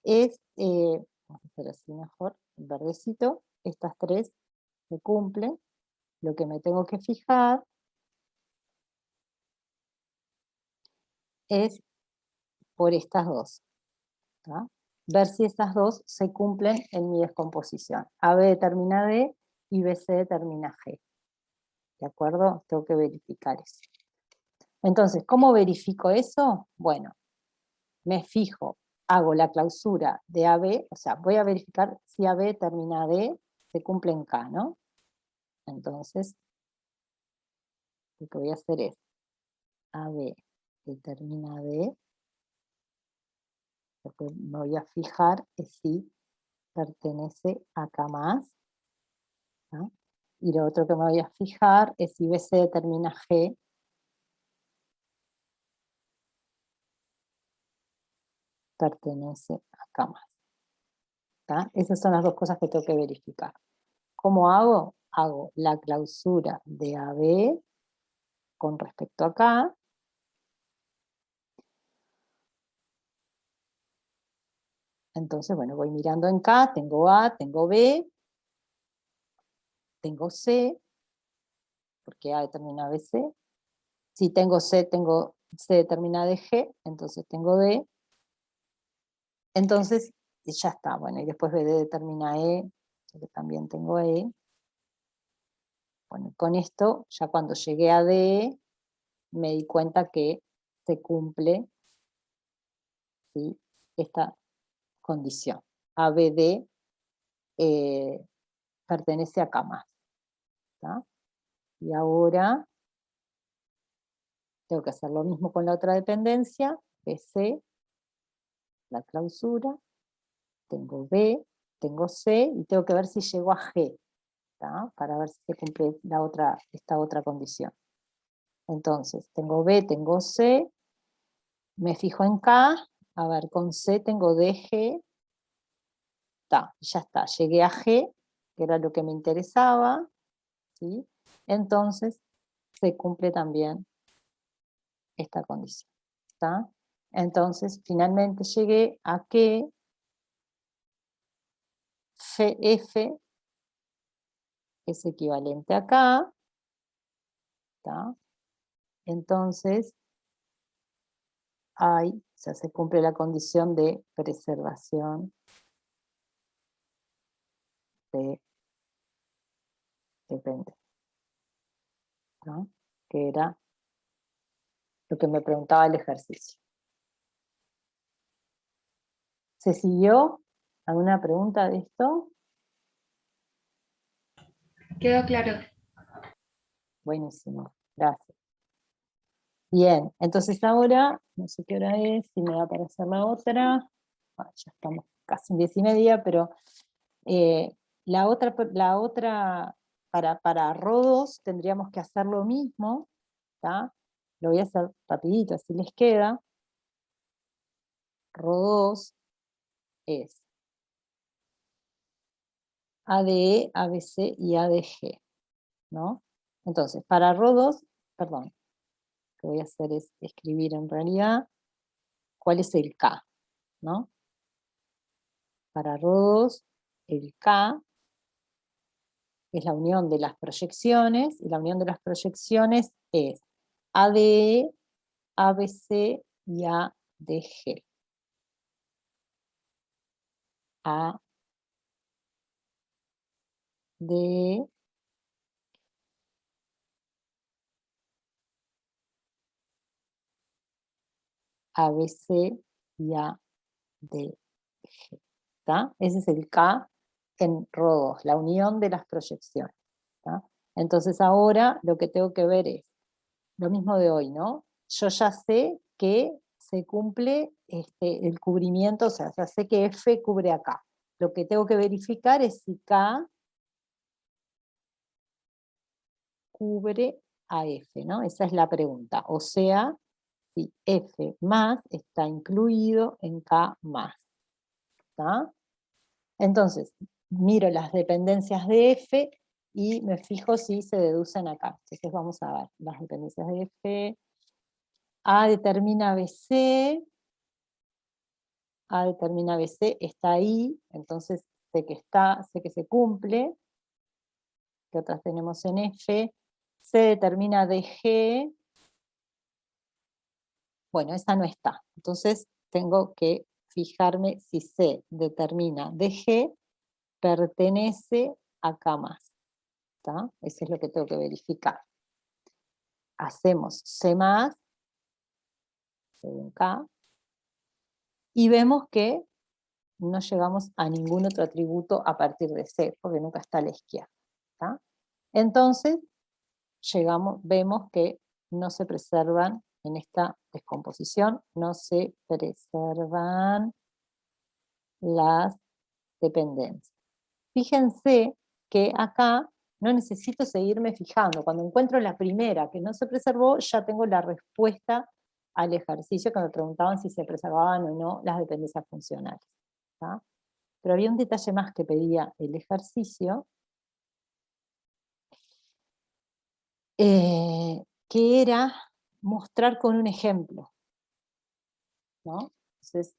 Es, vamos a hacer así mejor, el verdecito, estas tres se cumplen. Lo que me tengo que fijar es por estas dos. ¿Tá? Ver si estas dos se cumplen en mi descomposición. AB determina D y BC determina G. ¿De acuerdo? Tengo que verificar eso. Entonces, ¿cómo verifico eso? Bueno, me fijo, hago la clausura de AB, o sea, voy a verificar si AB determina D, se cumple en K, ¿no? Entonces, lo que voy a hacer es, AB determina D, lo que me voy a fijar es si pertenece a K+, ¿no? Y lo otro que me voy a fijar es si BC determina G, pertenece a K+. ¿Tá? Esas son las dos cosas que tengo que verificar. ¿Cómo hago? Hago la clausura de AB con respecto a K. Entonces, bueno, voy mirando en K, tengo A, tengo B, tengo C, porque A determina BC. Si tengo C determina DG, entonces tengo D. Entonces, ya está, bueno, y después BD determina E, que también tengo E. Bueno, con esto, ya cuando llegué a D, me di cuenta que se cumple, ¿sí?, esta condición. ABD pertenece a K+. ¿Tá? Y ahora tengo que hacer lo mismo con la otra dependencia, BC, la clausura, tengo B, tengo C, y tengo que ver si llego a G, ¿tá? Para ver si se cumple esta otra condición. Entonces, tengo B, tengo C, me fijo en K, a ver, con C tengo DG, ya está, llegué a G, que era lo que me interesaba, ¿sí? Entonces, se cumple también esta condición, ¿está? Entonces, finalmente llegué a que F es equivalente a K, ¿está? Entonces, se cumple la condición de preservación de dependencia, ¿no? Que era lo que me preguntaba el ejercicio. ¿Se siguió alguna pregunta de esto? Quedó claro. Buenísimo, gracias. Bien, entonces ahora, no sé qué hora es, si me da para hacer la otra. Ya estamos casi en 10:30, pero la otra para Rodos tendríamos que hacer lo mismo, ¿tá? Lo voy a hacer rapidito, así les queda. Rodos es ADE, ABC y ADG, ¿no? Entonces, para ρ2, perdón, lo que voy a hacer es escribir en realidad cuál es el K, ¿no? Para ρ2, el K es la unión de las proyecciones, y la unión de las proyecciones es ADE, ABC y ADG. A, D, ABC y ADG. ¿Tá? Ese es el K en ρ2, la unión de las proyecciones. ¿Tá? Entonces ahora lo que tengo que ver es lo mismo de hoy, ¿no? Yo ya sé que se cumple el cubrimiento, o sea, ya sé que F cubre acá. Lo que tengo que verificar es si K cubre a F, ¿no? Esa es la pregunta. O sea, si F más está incluido en K más. ¿Tá? Entonces, miro las dependencias de F y me fijo si se deducen acá. Entonces vamos a ver las dependencias de F. A determina BC. A determina BC, está ahí, entonces sé que está, sé que se cumple. ¿Qué otras tenemos en F? C determina DG. Bueno, esa no está. Entonces tengo que fijarme si C determina DG pertenece a K más. ¿Tá? Eso es lo que tengo que verificar. Hacemos C más, según K, y vemos que no llegamos a ningún otro atributo a partir de C, porque nunca está a la izquierda. ¿Tá? Entonces, vemos que no se preservan en esta descomposición, no se preservan las dependencias. Fíjense que acá no necesito seguirme fijando. Cuando encuentro la primera que no se preservó, ya tengo la respuesta al ejercicio que me preguntaban si se preservaban o no las dependencias funcionales. ¿Tá? Pero había un detalle más que pedía el ejercicio, que era mostrar con un ejemplo, ¿no? Entonces,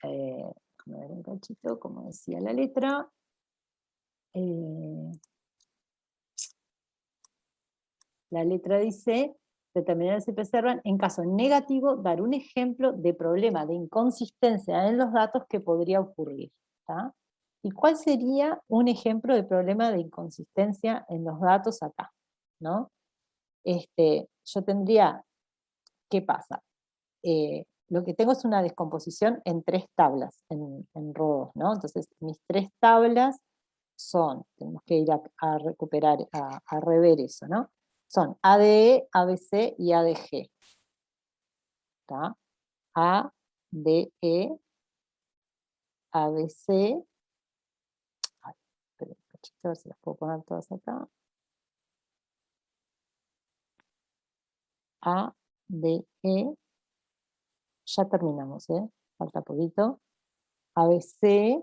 déjame ver un cachito, como decía la letra. La letra dice, determinar si preservan, en caso negativo, dar un ejemplo de problema de inconsistencia en los datos que podría ocurrir. ¿Tá? ¿Y cuál sería un ejemplo de problema de inconsistencia en los datos acá? ¿No? Yo tendría, ¿qué pasa? Lo que tengo es una descomposición en 3 tablas, en ρ2, ¿no? Entonces, mis 3 tablas son, tenemos que ir a recuperar, a rever eso, ¿no? Son ADE, ABC y ADG. ¿Tá? ADE, ABC, ay, esperen un cachito, a ver si las puedo poner todas acá. ADE, ya terminamos, falta poquito. ABC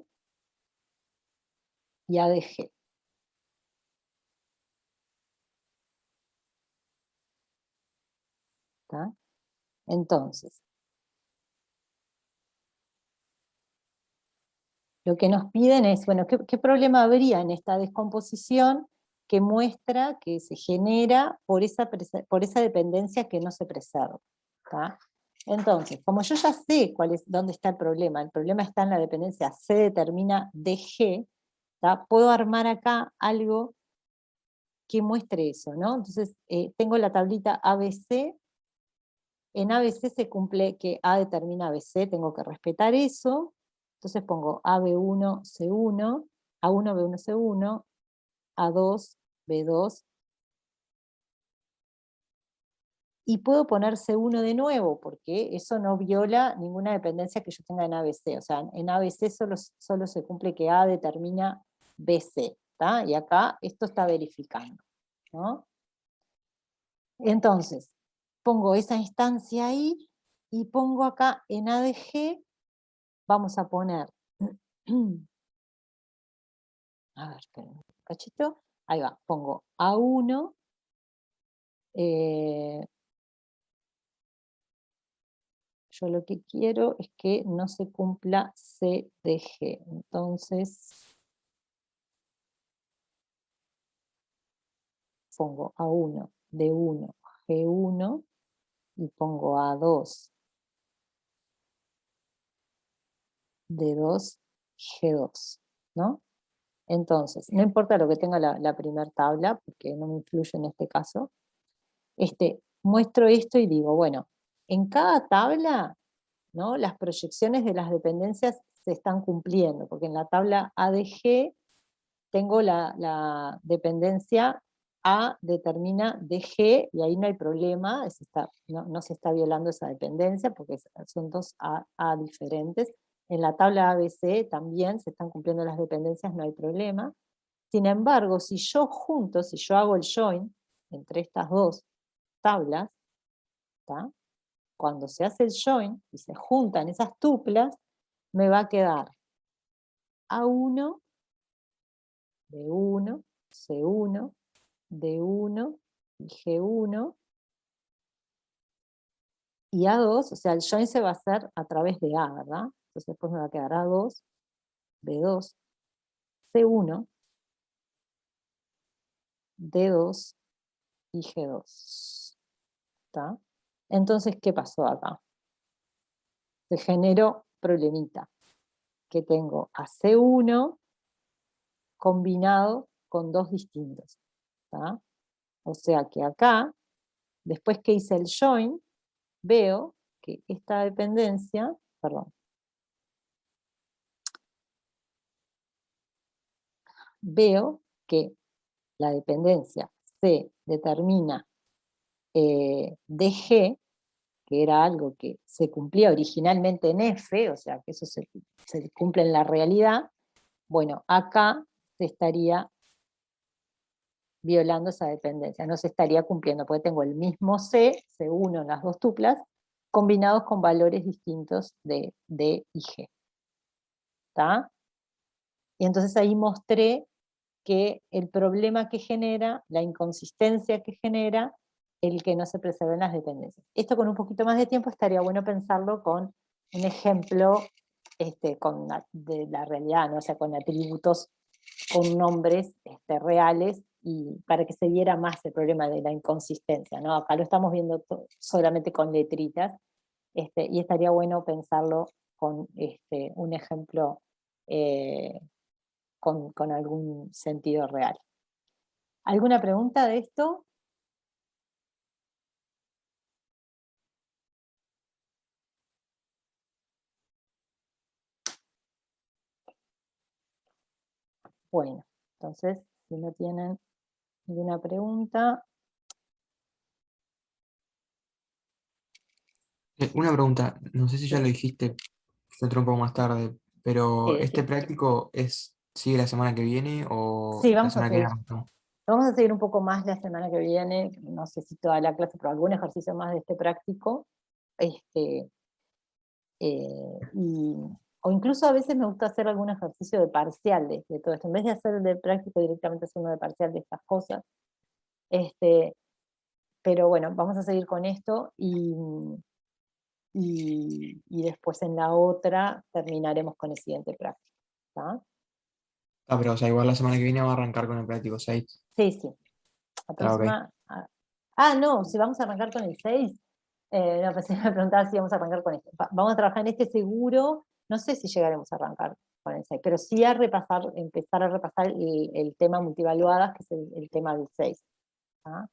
y ADG. ¿Tá? Entonces, lo que nos piden es, bueno, ¿qué problema habría en esta descomposición que muestra que se genera por esa dependencia que no se preserva? ¿Tá? Entonces, como yo ya sé dónde está el problema está en la dependencia C determina DG, ¿tá? Puedo armar acá algo que muestre eso, ¿no? Entonces, tengo la tablita ABC, en ABC se cumple que A determina ABC, tengo que respetar eso, entonces pongo AB1, C1, A1, B1, C1, A2, B2, y puedo poner C1 de nuevo, porque eso no viola ninguna dependencia que yo tenga en ABC, o sea, en ABC solo se cumple que A determina BC, ¿tá? Y acá esto está verificando, ¿no? Entonces, pongo esa instancia ahí, y pongo acá en ADG, vamos a poner, a ver, esperen un cachito, ahí va, pongo A1, Yo lo que quiero es que no se cumpla C de G. Entonces, pongo A1, D1, G1 y pongo A2, D2, G2, ¿no? Entonces, no importa lo que tenga la primera tabla, porque no me influye en este caso, muestro esto y digo, bueno, en cada tabla, ¿no?, las proyecciones de las dependencias se están cumpliendo, porque en la tabla A de G tengo la dependencia A determina DG, y ahí no hay problema, no se está violando esa dependencia, porque son dos A diferentes. En la tabla ABC también se están cumpliendo las dependencias, no hay problema. Sin embargo, si yo hago el join entre estas dos tablas, ¿tá?, cuando se hace el join y se juntan esas tuplas, me va a quedar A1, B1, C1, D1 y G1, y A2, o sea, el join se va a hacer a través de A, ¿verdad? Entonces después me va a quedar A2, B2, C1, D2 y G2. ¿Está? Entonces, ¿qué pasó acá? Se generó problemita, que tengo a C1 combinado con dos distintos. ¿Está? O sea que acá, después que hice el join, veo que esta dependencia, veo que la dependencia C determina DG, que era algo que se cumplía originalmente en F, o sea que eso se cumple en la realidad, bueno, acá se estaría violando esa dependencia, no se estaría cumpliendo, porque tengo el mismo C1 en las dos tuplas, combinados con valores distintos de D y G. ¿Está? Y entonces ahí mostré que el problema que genera, la inconsistencia que genera, el que no se preserven las dependencias. Esto con un poquito más de tiempo estaría bueno pensarlo con un ejemplo de la realidad, ¿no? O sea, con atributos, con nombres reales, y para que se viera más el problema de la inconsistencia, ¿no? Acá lo estamos viendo solamente con letritas, y estaría bueno pensarlo con un ejemplo con algún sentido real. ¿Alguna pregunta de esto? Bueno, entonces, si no tienen ninguna pregunta. Una pregunta, no sé si ya lo dijiste, se entró un poco más tarde, pero ¿este Sí, práctico sigue la semana que viene o sí, la vamos a semana que seguir. viene arrancamos? Vamos a seguir un poco más la semana que viene, no sé si toda la clase, pero algún ejercicio más de este práctico. O incluso a veces me gusta hacer algún ejercicio de parcial de todo esto. En vez de hacer el de práctico directamente, hacer uno de parcial de estas cosas. Pero bueno, vamos a seguir con esto y después en la otra terminaremos con el siguiente práctico. ¿Tá? Pero o sea, igual la semana que viene va a arrancar con el práctico 6. Sí, sí. La Ok. próxima. No, si vamos a arrancar con el 6. No, pensé que me preguntaba si vamos a arrancar con este. Vamos a trabajar en este seguro. No sé si llegaremos a arrancar con el 6, pero sí empezar a repasar el tema multivaluadas, que es el tema del 6. ¿Tá?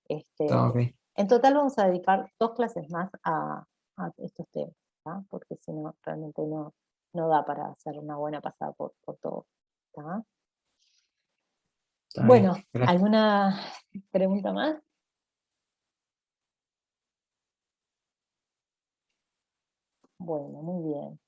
Está ok. En total vamos a dedicar 2 clases más a estos temas, ¿tá? Porque si no, realmente no da para hacer una buena pasada por todo. ¿Tá? Está bien. Bueno, Gracias. ¿alguna pregunta más? Bueno, muy bien.